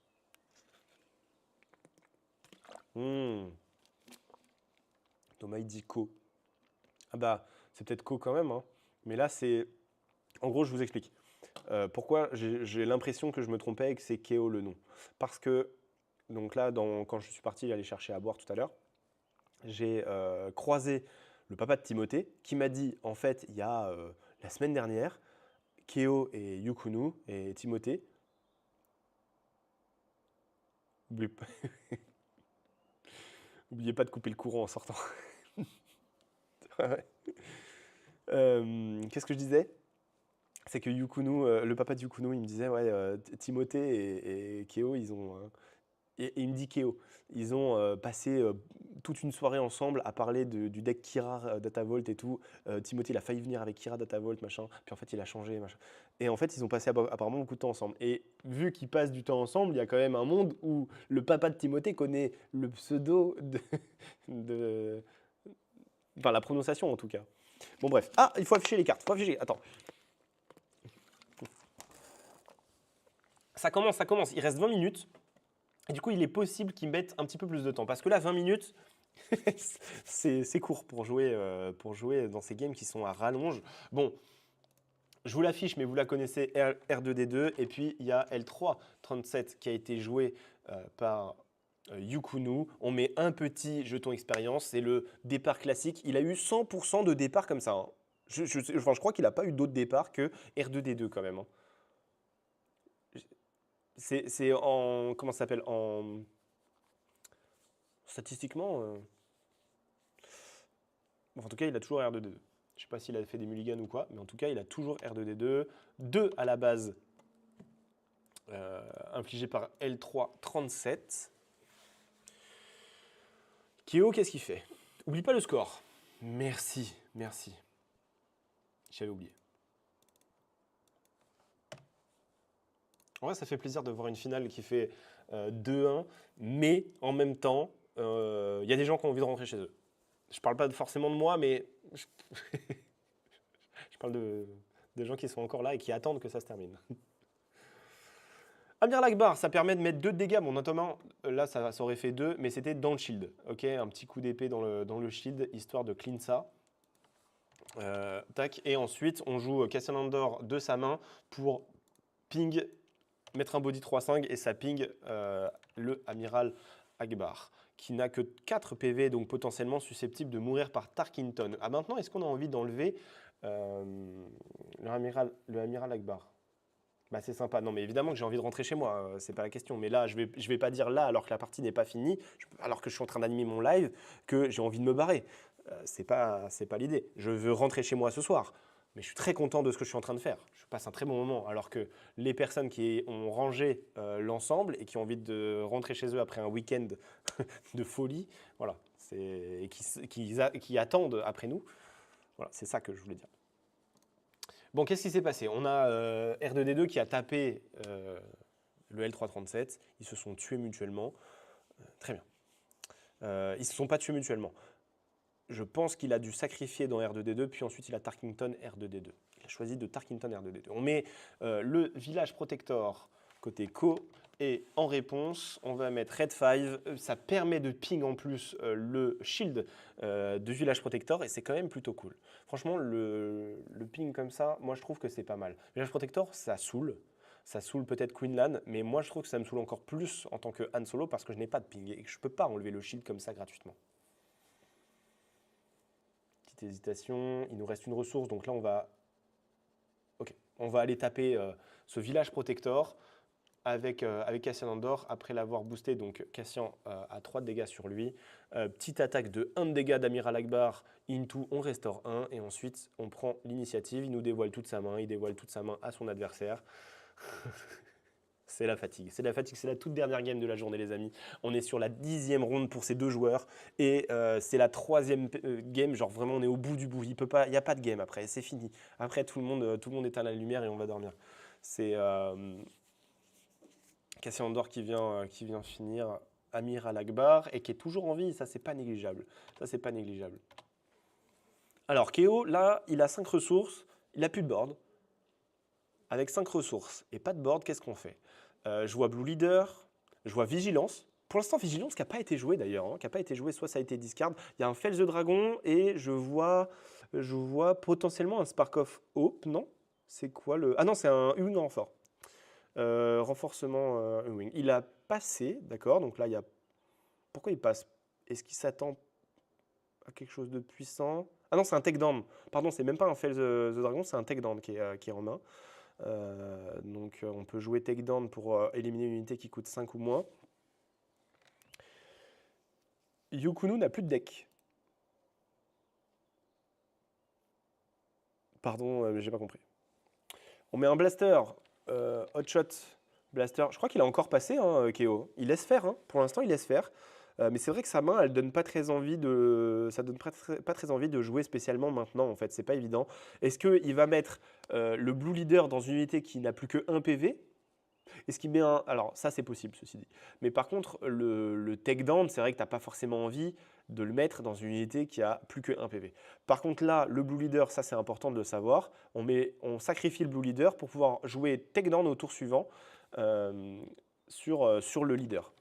Thomas, il dit Ko. Ah bah, c'est peut-être Ko quand même, hein. Mais là, c'est... En gros, je vous explique. Pourquoi j'ai l'impression que je me trompais et que c'est Keo le nom. Parce que, donc là, quand je suis parti aller chercher à boire tout à l'heure, j'ai croisé le papa de Timothée qui m'a dit, en fait, il y a la semaine dernière, Keo et Yukunu et Timothée, oubliez pas, oubliez pas de couper le courant en sortant. Ouais. Qu'est-ce que je disais? C'est que Yukunu, le papa de Yukunu, il me disait, ouais, Timothée et Keo, ils ont... et il me dit Keo, ils ont passé toute une soirée ensemble à parler du deck Kira Datavolt et tout. Timothée, il a failli venir avec Kira Datavolt, machin. Puis en fait, il a changé, machin. Et en fait, ils ont passé apparemment beaucoup de temps ensemble. Et vu qu'ils passent du temps ensemble, il y a quand même un monde où le papa de Timothée connaît le pseudo de- enfin, la prononciation en tout cas. Bon, bref. Ah, il faut afficher les cartes. Faut afficher. Attends. Ça commence, ça commence. Il reste 20 minutes. Et du coup, il est possible qu'ils mettent un petit peu plus de temps. Parce que là, 20 minutes, c'est court pour jouer dans ces games qui sont à rallonge. Bon, je vous l'affiche, mais vous la connaissez, R2D2. Et puis, il y a L337 qui a été joué par Yukunu. On met un petit jeton expérience. C'est le départ classique. Il a eu 100% de départ comme ça, hein. Enfin, je crois qu'il n'a pas eu d'autre départ que R2D2 quand même, hein. C'est en... Comment ça s'appelle? Statistiquement... Bon, en tout cas, il a toujours R2D2. Je ne sais pas s'il a fait des mulligans ou quoi, mais en tout cas, il a toujours R2D2. 2 à la base, infligé par L337. Kyo, qu'est-ce qu'il fait? Oublie pas le score. Merci, merci. J'avais oublié. En vrai, ça fait plaisir de voir une finale qui fait 2-1, mais en même temps, il y a des gens qui ont envie de rentrer chez eux. Je parle pas forcément de moi, mais je, je parle des gens qui sont encore là et qui attendent que ça se termine. Amiral Akbar, ça permet de mettre 2 de dégâts. Bon, notamment, là, ça aurait fait 2, mais c'était dans le shield. Ok, un petit coup d'épée dans le shield, histoire de clean ça. Tac. Et ensuite, on joue Cassian Andor de sa main pour ping, mettre un body 3-5 et ça ping le Amiral Akbar, qui n'a que 4 PV, donc potentiellement susceptible de mourir par Tarkinton. Ah, maintenant, est-ce qu'on a envie d'enlever le Amiral Akbar? Bah, c'est sympa. Non, mais évidemment que j'ai envie de rentrer chez moi, c'est pas la question. Mais là, je vais pas dire là, alors que la partie n'est pas finie, alors que je suis en train d'animer mon live, que j'ai envie de me barrer. C'est pas l'idée. Je veux rentrer chez moi ce soir. Mais je suis très content de ce que je suis en train de faire. Je passe un très bon moment. Alors que les personnes qui ont rangé l'ensemble et qui ont envie de rentrer chez eux après un week-end de folie, voilà, et qui attendent après nous, voilà, c'est ça que je voulais dire. Bon, qu'est-ce qui s'est passé? On a R2D2 qui a tapé le L337. Ils se sont tués mutuellement. Très bien. Ils ne se sont pas tués mutuellement. Je pense qu'il a dû sacrifier dans R2D2, puis ensuite il a Tarkington R2D2. Il a choisi de Tarkington R2D2. On met le village protector côté Co. Et en réponse, on va mettre Red 5. Ça permet de ping en plus le shield de Village Protector et c'est quand même plutôt cool. Franchement, le ping comme ça, moi je trouve que c'est pas mal. Village Protector, ça saoule. Ça saoule peut-être Queenlan, mais moi je trouve que ça me saoule encore plus en tant que Han Solo parce que je n'ai pas de ping et que je ne peux pas enlever le shield comme ça gratuitement. Petite hésitation, il nous reste une ressource, donc là on va aller taper ce Village Protector. Avec Cassian Andor, après l'avoir boosté, donc Cassian a 3 de dégâts sur lui. Petite attaque de 1 de dégâts d'Amiral Akbar, into, on restaure 1, et ensuite on prend l'initiative, il nous dévoile toute sa main, il dévoile toute sa main à son adversaire. C'est la fatigue, c'est la toute dernière game de la journée les amis. On est sur la 10e ronde pour ces 2 joueurs, et c'est la 3e game, genre vraiment on est au bout du bout, il n'y a pas de game après, c'est fini. Après tout le monde éteint la lumière et on va dormir. C'est... Cassian Andor qui vient finir. Amiral Akbar, et qui est toujours en vie, ça c'est pas négligeable. Ça c'est pas négligeable. Alors Keo, là, il a 5 ressources, il a plus de board. Avec 5 ressources et pas de board, qu'est-ce qu'on fait? Je vois Blue Leader, je vois Vigilance. Pour l'instant, Vigilance qui n'a pas été joué d'ailleurs, hein, qui n'a pas été joué, soit ça a été discard. Il y a un Fell the Dragon et je vois potentiellement un Spark of Hope, non? C'est quoi le... Ah non, c'est un Ewing renfort. Renforcement Ewing. Il a passé, d'accord, donc là, il y a... Pourquoi il passe? Est-ce qu'il s'attend à quelque chose de puissant? Ah non, c'est un Takedown. Pardon, c'est même pas un Fell the Dragon, c'est un Takedown qui est en main. Donc on peut jouer Takedown pour éliminer une unité qui coûte 5 ou moins. Yukunu n'a plus de deck. Pardon, mais j'ai pas compris. On met un Blaster, Hotshot, Blaster. Je crois qu'il a encore passé, hein, Keo. Il laisse faire, hein. Pour l'instant il laisse faire. Mais c'est vrai que sa main, elle donne pas très envie ça donne pas très envie de jouer spécialement maintenant, en fait, c'est pas évident. Est-ce qu'il va mettre le Blue Leader dans une unité qui n'a plus que 1 PV? Est-ce qu'il met un... Alors ça c'est possible ceci dit. Mais par contre le takedown, c'est vrai que tu n'as pas forcément envie de le mettre dans une unité qui a plus que 1 PV. Par contre là, le Blue Leader, ça c'est important de le savoir. On sacrifie le Blue Leader pour pouvoir jouer takedown au tour suivant sur le leader.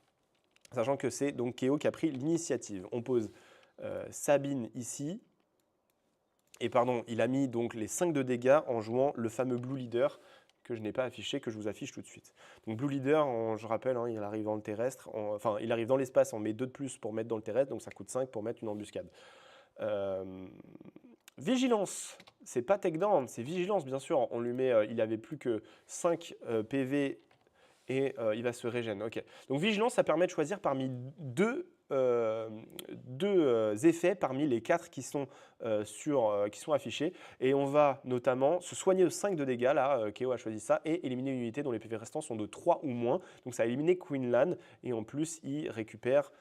Sachant que c'est donc Keo qui a pris l'initiative. On pose Sabine ici. Et pardon, il a mis donc les 5 de dégâts en jouant le fameux Blue Leader que je n'ai pas affiché, que je vous affiche tout de suite. Donc Blue Leader, je rappelle, hein, il arrive dans le terrestre, enfin il arrive dans l'espace, on met 2 de plus pour mettre dans le terrestre, donc ça coûte 5 pour mettre une embuscade. Vigilance, c'est pas takedown, c'est vigilance bien sûr. On lui met, il avait plus que 5 PV et il va se régénérer. Ok. Donc vigilance, ça permet de choisir parmi deux effets parmi les 4 qui sont affichés. Et on va notamment se soigner de 5 de dégâts, là, Keo a choisi ça, et éliminer une unité dont les PV restants sont de 3 ou moins. Donc ça a éliminé Queenland, et en plus, il récupère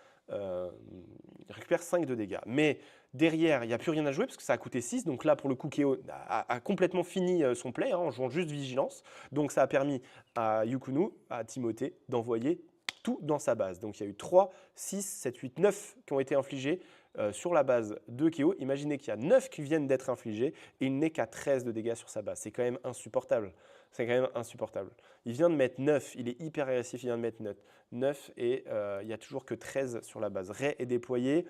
5 de dégâts. Mais derrière, il n'y a plus rien à jouer parce que ça a coûté 6. Donc là, pour le coup, Keo a complètement fini son play, hein, en jouant juste vigilance. Donc ça a permis à Yukunu, à Timothée, d'envoyer tout dans sa base. Donc il y a eu 3, 6, 7, 8, 9 qui ont été infligés sur la base de Keo. Imaginez qu'il y a 9 qui viennent d'être infligés et il n'est qu'à 13 de dégâts sur sa base. C'est quand même insupportable. C'est quand même insupportable. Il vient de mettre 9, il est hyper agressif, il vient de mettre 9 et il n'y a toujours que 13 sur la base. Ray est déployé.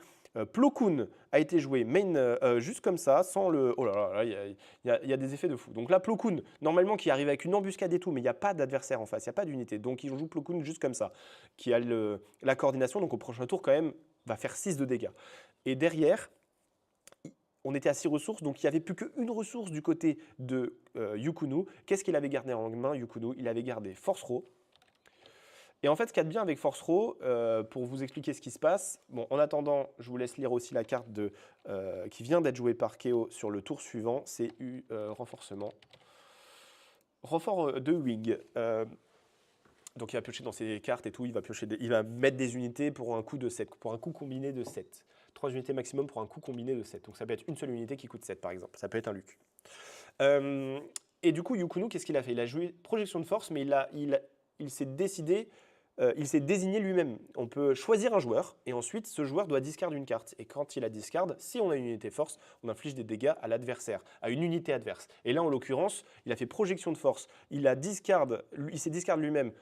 Plo Koon a été joué main juste comme ça, sans le... Oh là là, il y a des effets de fou. Donc là, Plo Koon, normalement, qui arrive avec une embuscade et tout, mais il n'y a pas d'adversaire en face, il n'y a pas d'unité. Donc il joue Plo Koon juste comme ça, qui a la coordination, donc au prochain tour, quand même, va faire 6 de dégâts. Et derrière, on était à 6 ressources, donc il n'y avait plus qu'une ressource du côté de Yukunu. Qu'est-ce qu'il avait gardé en main, Yukunu? Il avait gardé Force Row. Et en fait, ce qu'il y a de bien avec Force Row, pour vous expliquer ce qui se passe, bon, en attendant, je vous laisse lire aussi la carte qui vient d'être jouée par Keo sur le tour suivant, c'est renforcement. Renfort de Wing. Donc il va piocher dans ses cartes et tout, il va mettre des unités pour un coup de 7, pour un coup combiné de 7. 3 unités maximum pour un coup combiné de 7. Donc ça peut être une seule unité qui coûte 7 par exemple, ça peut être un Luc. Et du coup, Yukunu, qu'est-ce qu'il a fait? Il a joué projection de force, mais il s'est décidé, il s'est désigné lui-même. On peut choisir un joueur, et ensuite, ce joueur doit discard une carte. Et quand il la discard, si on a une unité force, on inflige des dégâts à l'adversaire, à une unité adverse. Et là, en l'occurrence, il a fait projection de force. Il s'est discard lui-même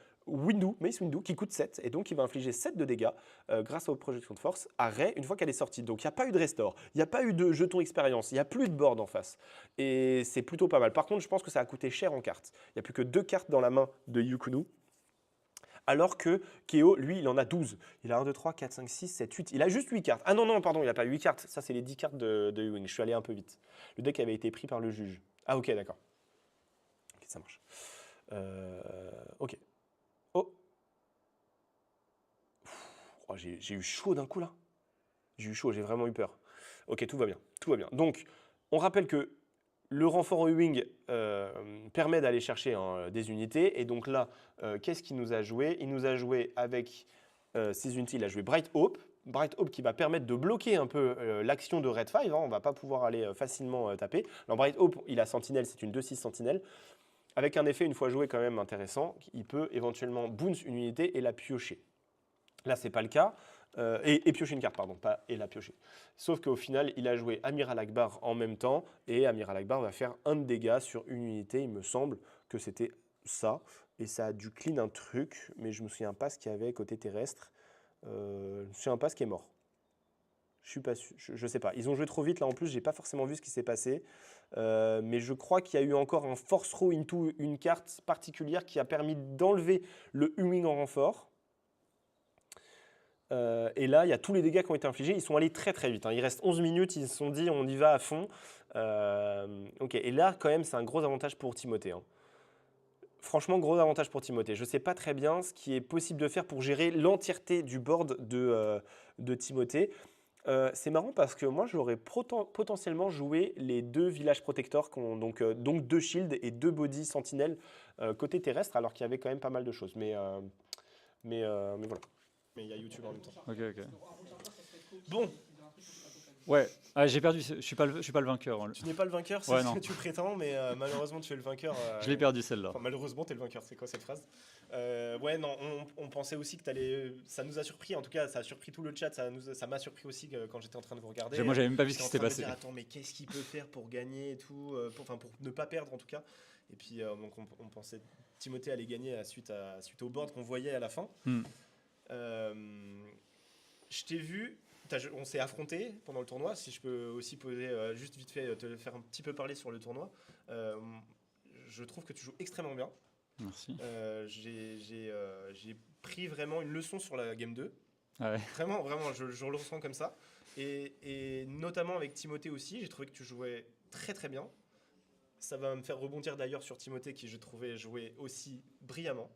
Mace Windu, qui coûte 7, et donc il va infliger 7 de dégâts grâce aux projections de force à Ray une fois qu'elle est sortie. Donc il n'y a pas eu de restore, il n'y a pas eu de jeton expérience, il n'y a plus de board en face. Et c'est plutôt pas mal. Par contre, je pense que ça a coûté cher en cartes. Il n'y a plus que 2 cartes dans la main de Yukunu. Alors que Keo, lui, il en a 12. Il a 1, 2, 3, 4, 5, 6, 7, 8. Il a juste 8 cartes. Ah non, non, pardon, il n'a pas 8 cartes. Ça, c'est les 10 cartes de Ewing. Je suis allé un peu vite. Le deck avait été pris par le juge. Ah, ok, d'accord. Ok, ça marche. Ok. Oh. Oh, j'ai eu chaud d'un coup, là. J'ai eu chaud, j'ai vraiment eu peur. Ok, tout va bien. Tout va bien. Donc, on rappelle que le renfort Ewing permet d'aller chercher des unités. Et donc là, qu'est-ce qu'il nous a joué? Il nous a joué avec ces unités. Il a joué Bright Hope. Bright Hope qui va permettre de bloquer un peu l'action de Red 5. Hein, on ne va pas pouvoir aller facilement taper. Alors Bright Hope, il a Sentinelle, c'est une 2-6 Sentinelle. Avec un effet, une fois joué, quand même intéressant. Il peut éventuellement bounce une unité et la piocher. Là, c'est pas le cas. Et piocher une carte, pardon, pas et la piocher. Sauf qu'au final, il a joué Amiral Akbar en même temps, et Amiral Akbar va faire 1 de dégâts sur une unité. Il me semble que c'était ça. Et ça a dû clean un truc, mais je me souviens pas ce qu'il y avait côté terrestre. Je me souviens pas ce qui est mort. Je suis pas sûr, je sais pas. Ils ont joué trop vite là en plus, j'ai pas forcément vu ce qui s'est passé. Mais je crois qu'il y a eu encore un force throw into une carte particulière qui a permis d'enlever le Humming en renfort. Et là, il y a tous les dégâts qui ont été infligés. Ils sont allés très très vite, hein. Il reste 11 minutes, ils se sont dit on y va à fond. Ok, et là, quand même, c'est un gros avantage pour Timothée, hein. Franchement, gros avantage pour Timothée. Je ne sais pas très bien ce qui est possible de faire pour gérer l'entièreté du board de Timothée. C'est marrant parce que moi, j'aurais potentiellement joué les 2 villages protecteurs, donc 2 shields et 2 body sentinelles côté terrestre, alors qu'il y avait quand même pas mal de choses. Mais voilà. Mais il y a YouTube en même temps. Ok. Bon, Ouais, j'ai perdu. Je suis pas le vainqueur, hein. tu n'es pas le vainqueur, c'est Ouais, ce non. que tu prétends, mais malheureusement, tu es le vainqueur. Je l'ai perdu celle-là. Enfin, malheureusement, tu es le vainqueur. C'est quoi cette phrase? Ouais, non, on pensait aussi que tu allais. Ça nous a surpris, en tout cas, ça a surpris tout le chat. Ça m'a surpris aussi quand j'étais en train de vous regarder. Moi, j'avais même pas vu ce J'étais qui en train s'était de me passé. dire, attends, mais qu'est-ce qu'il peut faire pour gagner et tout, pour ne pas perdre en tout cas. Et puis, donc, on pensait Timothée allait gagner suite au board qu'on voyait à la fin. Hmm. Je t'ai vu. On s'est affronté pendant le tournoi. Si je peux aussi poser juste vite fait, te faire un petit peu parler sur le tournoi. Je trouve que tu joues extrêmement bien. Merci. J'ai pris vraiment une leçon sur la game 2. Ah ouais. Vraiment, je le ressens comme ça. Et notamment avec Timothée aussi, j'ai trouvé que tu jouais très très bien. Ça va me faire rebondir d'ailleurs sur Timothée qui je trouvais jouer aussi brillamment.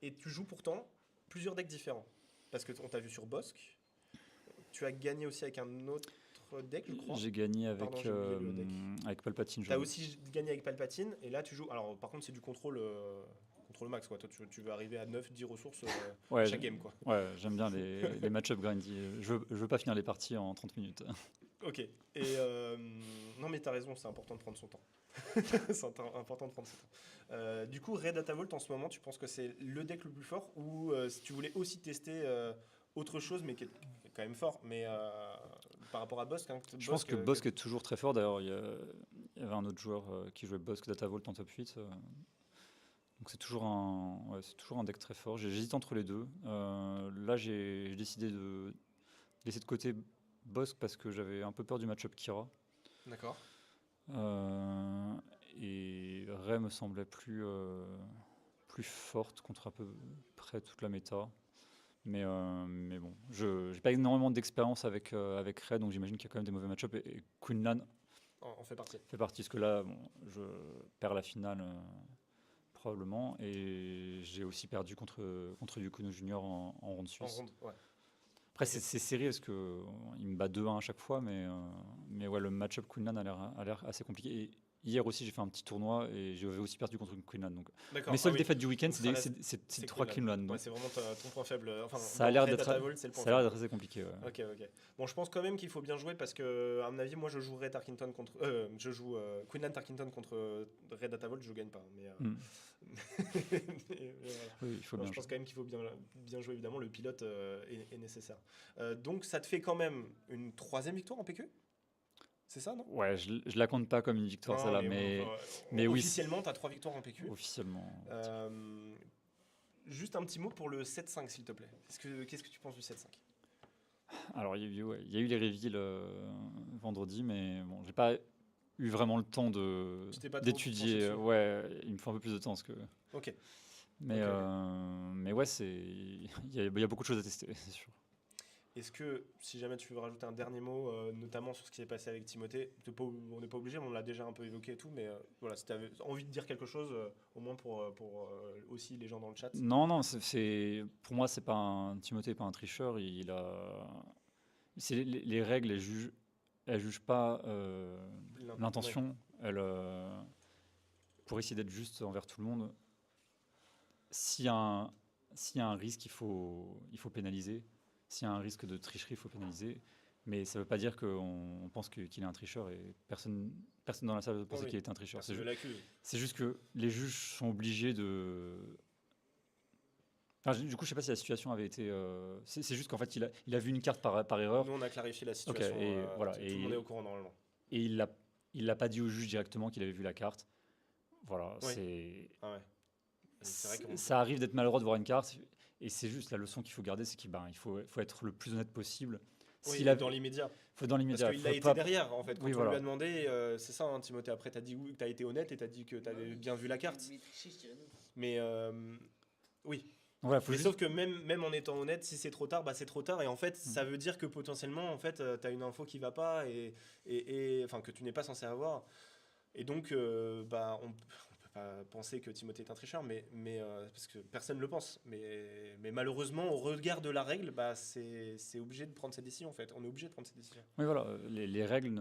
Et tu joues pourtant plusieurs decks différents. Parce qu'on t'a vu sur Bosque. Tu as gagné aussi avec un autre deck, je crois. J'ai gagné avec, Pardon, j'ai oublié le deck. avec Palpatine. Tu as aussi gagné avec Palpatine. Et là, tu joues. Alors, par contre, c'est du contrôle max, quoi. Toi, tu veux arriver à 9-10 ressources Ouais, chaque game, quoi. Ouais, j'aime bien les match-up grindy. Je veux pas finir les parties en 30 minutes. Ok. Et non, mais t'as raison, c'est important de prendre son temps. C'est important de prendre son temps. Du coup, Red Data Vault, en ce moment, tu penses que c'est le deck le plus fort ou si tu voulais aussi tester autre chose, mais qui est quand même fort, mais par rapport à Bosque, hein, Je pense que Bosque est toujours très fort. D'ailleurs, il y avait un autre joueur qui jouait Bosque Data Vault en top 8. Donc c'est toujours un deck très fort. J'hésite entre les deux. Là, j'ai décidé de laisser de côté Bosque parce que j'avais un peu peur du match-up Kira. D'accord. Et Ray me semblait plus forte contre à peu près toute la méta. Mais bon, je n'ai pas énormément d'expérience avec Ray, donc j'imagine qu'il y a quand même des mauvais match-up. Et Quinlan On fait partie. parce que là, bon, je perds la finale probablement. Et j'ai aussi perdu contre Yukuno Junior en ronde suisse. Ouais. Après, c'est serré parce qu'il me bat 2-1 à chaque fois, mais ouais, le match-up Quinlan a l'air assez compliqué. Et hier aussi, j'ai fait un petit tournoi et j'avais aussi perdu contre Quinlan. Donc mes seules défaites du week-end, c'est 3 Quinlan. Ouais, c'est vraiment ton point faible. Enfin, ça a l'air d'être assez compliqué. Ouais. Ok. Bon, je pense quand même qu'il faut bien jouer parce que, à mon avis, moi, je jouerai Tarkington contre. Je joue Quinlan Tarkington contre Red Data Vault, je gagne pas. Mais, mais voilà. Oui, il faut bien je pense quand même qu'il faut bien jouer, évidemment. Le pilote est nécessaire. Donc, ça te fait quand même une 3e victoire en PQ? C'est ça, non? Ouais, je la compte pas comme une victoire, celle-là, mais oui. Officiellement, tu as 3 victoires en PQ. Officiellement. Juste un petit mot pour le 7-5, s'il te plaît. Qu'est-ce que tu penses du 7-5? Alors, il y a eu les reveals vendredi, mais bon, j'ai pas eu vraiment le temps d'étudier. Ouais, il me faut un peu plus de temps. Parce que... Ok. Mais ouais, il y a beaucoup de choses à tester, c'est sûr. Est-ce que, si jamais tu veux rajouter un dernier mot, notamment sur ce qui s'est passé avec Timothée, on n'est pas obligé, on l'a déjà un peu évoqué et tout, mais voilà, si tu avais envie de dire quelque chose, au moins pour aussi les gens dans le chat. Non, pour moi, Timothée n'est pas un tricheur. Les règles, elles jugent pas l'intention. Pour essayer d'être juste envers tout le monde, s'il y a un risque, il faut pénaliser. S'il y a un risque de tricherie, il faut pénaliser. Mais ça ne veut pas dire qu'on pense qu'il est un tricheur et personne dans la salle ne pensait qu'il était un tricheur. C'est juste que les juges sont obligés de Enfin, du coup, je sais pas si la situation avait été. C'est juste qu'en fait, il a vu une carte par erreur Nous, on a clarifié la situation. et voilà, tout le monde est au courant normalement. et il l'a pas dit au juge directement qu'il avait vu la carte. Voilà, Oui. c'est. Ah ouais. C'est vrai qu'on- Ça arrive d'être maladroit de voir une carte, et c'est juste la leçon qu'il faut garder, c'est qu'il faut être le plus honnête possible. Oui, S'il a, dans l'immédiat. faut dans Parce l'immédiat. qu'il a faut été pas- derrière, en fait. Quand Oui, on voilà. lui a demandé, c'est ça, hein, Timothée. Après, tu as dit oui, tu as été honnête et tu as dit que tu avais bien vu la carte. Mais oui. Donc voilà, faut Mais juste- sauf que même en étant honnête, si c'est trop tard, bah c'est trop tard. Et en fait, ça veut dire que potentiellement, en fait, tu as une info qui va pas enfin, que tu n'es pas censé avoir. Et donc, bah, on peut pas penser que Timothée est un tricheur, parce que personne ne le pense. Mais malheureusement, au regard de la règle, bah, c'est obligé de prendre cette décision, en fait. On est obligé de prendre cette décision. Oui, voilà, les règles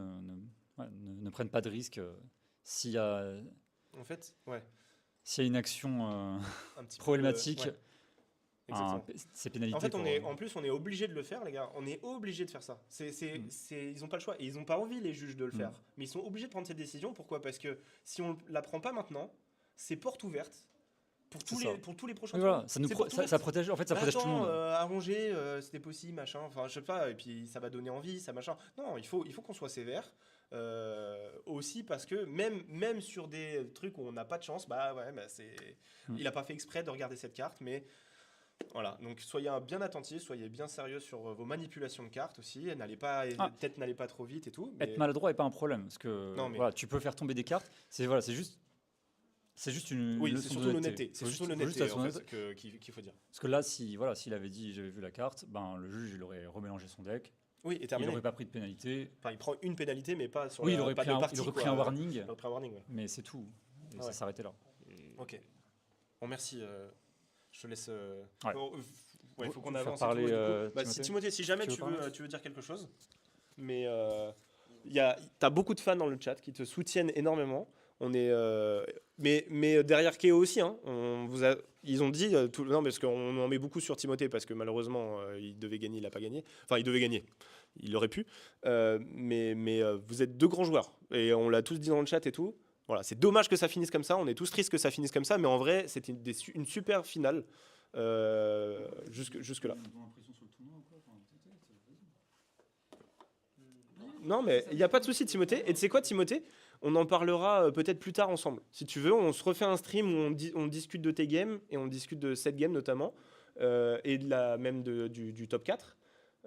ne prennent pas de risque. S'il y a, En fait, ouais. s'il y a une action Un petit peu, problématique, ouais, exactement. c'est pénalité. En fait, pour- en plus, on est obligé de le faire, les gars. On est obligé de faire ça. Ils n'ont pas le choix. Et ils n'ont pas envie, les juges, de le faire. Mais ils sont obligés de prendre cette décision. Pourquoi? Parce que si on ne la prend pas maintenant, c'est porte ouverte C'est ça. pour tous les prochains Oui, tours. voilà, ça, nous C'est pro- porte ça, ouverte. ça protège, en fait, ça Bah protège tout le attends, monde. à Angers, c'était possible, machin. Enfin, je sais pas. Et puis, ça va donner envie, ça machin. Non, il faut qu'on soit sévère. Aussi parce que même sur des trucs où on n'a pas de chance, bah ouais, bah il n'a pas fait exprès de regarder cette carte, mais voilà. Donc soyez bien attentifs, soyez bien sérieux sur vos manipulations de cartes aussi. Peut-être n'allez pas trop vite et tout. Mais Être maladroit n'est pas un problème, parce que Non, mais- voilà, tu peux faire tomber des cartes. C'est juste une oui, leçon c'est surtout d'honnêteté. l'honnêteté. C'est Faut surtout juste- faut juste l'honnêteté être en honnête. fait, qu'il faut dire. Parce que là, s'il avait dit j'avais vu la carte, ben le juge il aurait remélangé son deck. Oui, et Il terminé. n'aurait pas pris de pénalité. Enfin, il prend une pénalité, mais pas sur Oui, la, il aurait pas pris de un, partie, il aurait pris quoi. un warning, Il aurait pris un warning, ouais. mais c'est tout. Et Ah ça ouais. s'arrêtait là. Et- Ok. Bon, merci. Je te laisse. Ouais. Bon, ouais, faut Tu qu'on veux faire avance. parler, et tout, du coup. Bah, Timothée Timothée, si jamais Tu veux parler tu veux dire quelque chose, mais t'as beaucoup de fans dans le chat qui te soutiennent énormément. On est, mais derrière Kéo aussi, hein, ils ont dit non, parce qu'on en met beaucoup sur Timothée parce que malheureusement il devait gagner, il a pas gagné. Enfin, il devait gagner, il aurait pu. Mais vous êtes deux grands joueurs et on l'a tous dit dans le chat et tout. Voilà, c'est dommage que ça finisse comme ça. On est tous tristes que ça finisse comme ça, mais en vrai, c'était une super finale jusque là. Non, mais il n'y a pas de souci, Timothée. Et tu sais quoi, Timothée? On en parlera peut-être plus tard ensemble. Si tu veux, on se refait un stream où on discute de tes games et on discute de cette game notamment et même du top 4.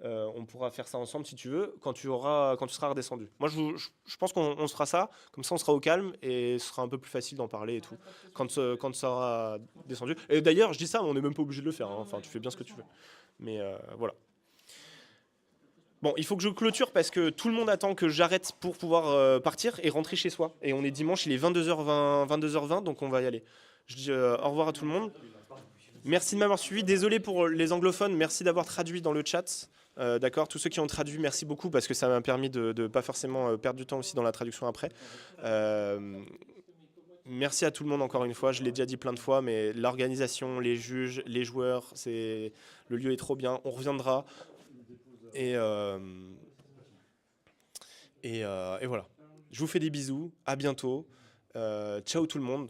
On pourra faire ça ensemble si tu veux quand tu seras redescendu. Moi, je pense qu'on se fera ça. Comme ça, on sera au calme et ce sera un peu plus facile d'en parler et tout quand ça sera descendu. Et d'ailleurs, je dis ça, mais on n'est même pas obligé de le faire, hein. Enfin, tu fais bien ce que tu veux. Mais voilà. Bon, il faut que je clôture parce que tout le monde attend que j'arrête pour pouvoir partir et rentrer chez soi. Et on est dimanche, il est 22h20, donc on va y aller. Je dis au revoir à tout le monde. Merci de m'avoir suivi. Désolé pour les anglophones, merci d'avoir traduit dans le chat. D'accord, tous ceux qui ont traduit, merci beaucoup parce que ça m'a permis de ne pas forcément perdre du temps aussi dans la traduction après. Merci à tout le monde encore une fois, je l'ai déjà dit plein de fois, mais l'organisation, les juges, les joueurs, le lieu est trop bien, on reviendra. Et voilà. Je vous fais des bisous, à bientôt. Ciao tout le monde.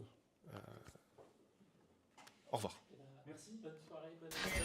Au revoir. Merci, bonne soirée, bonne soirée.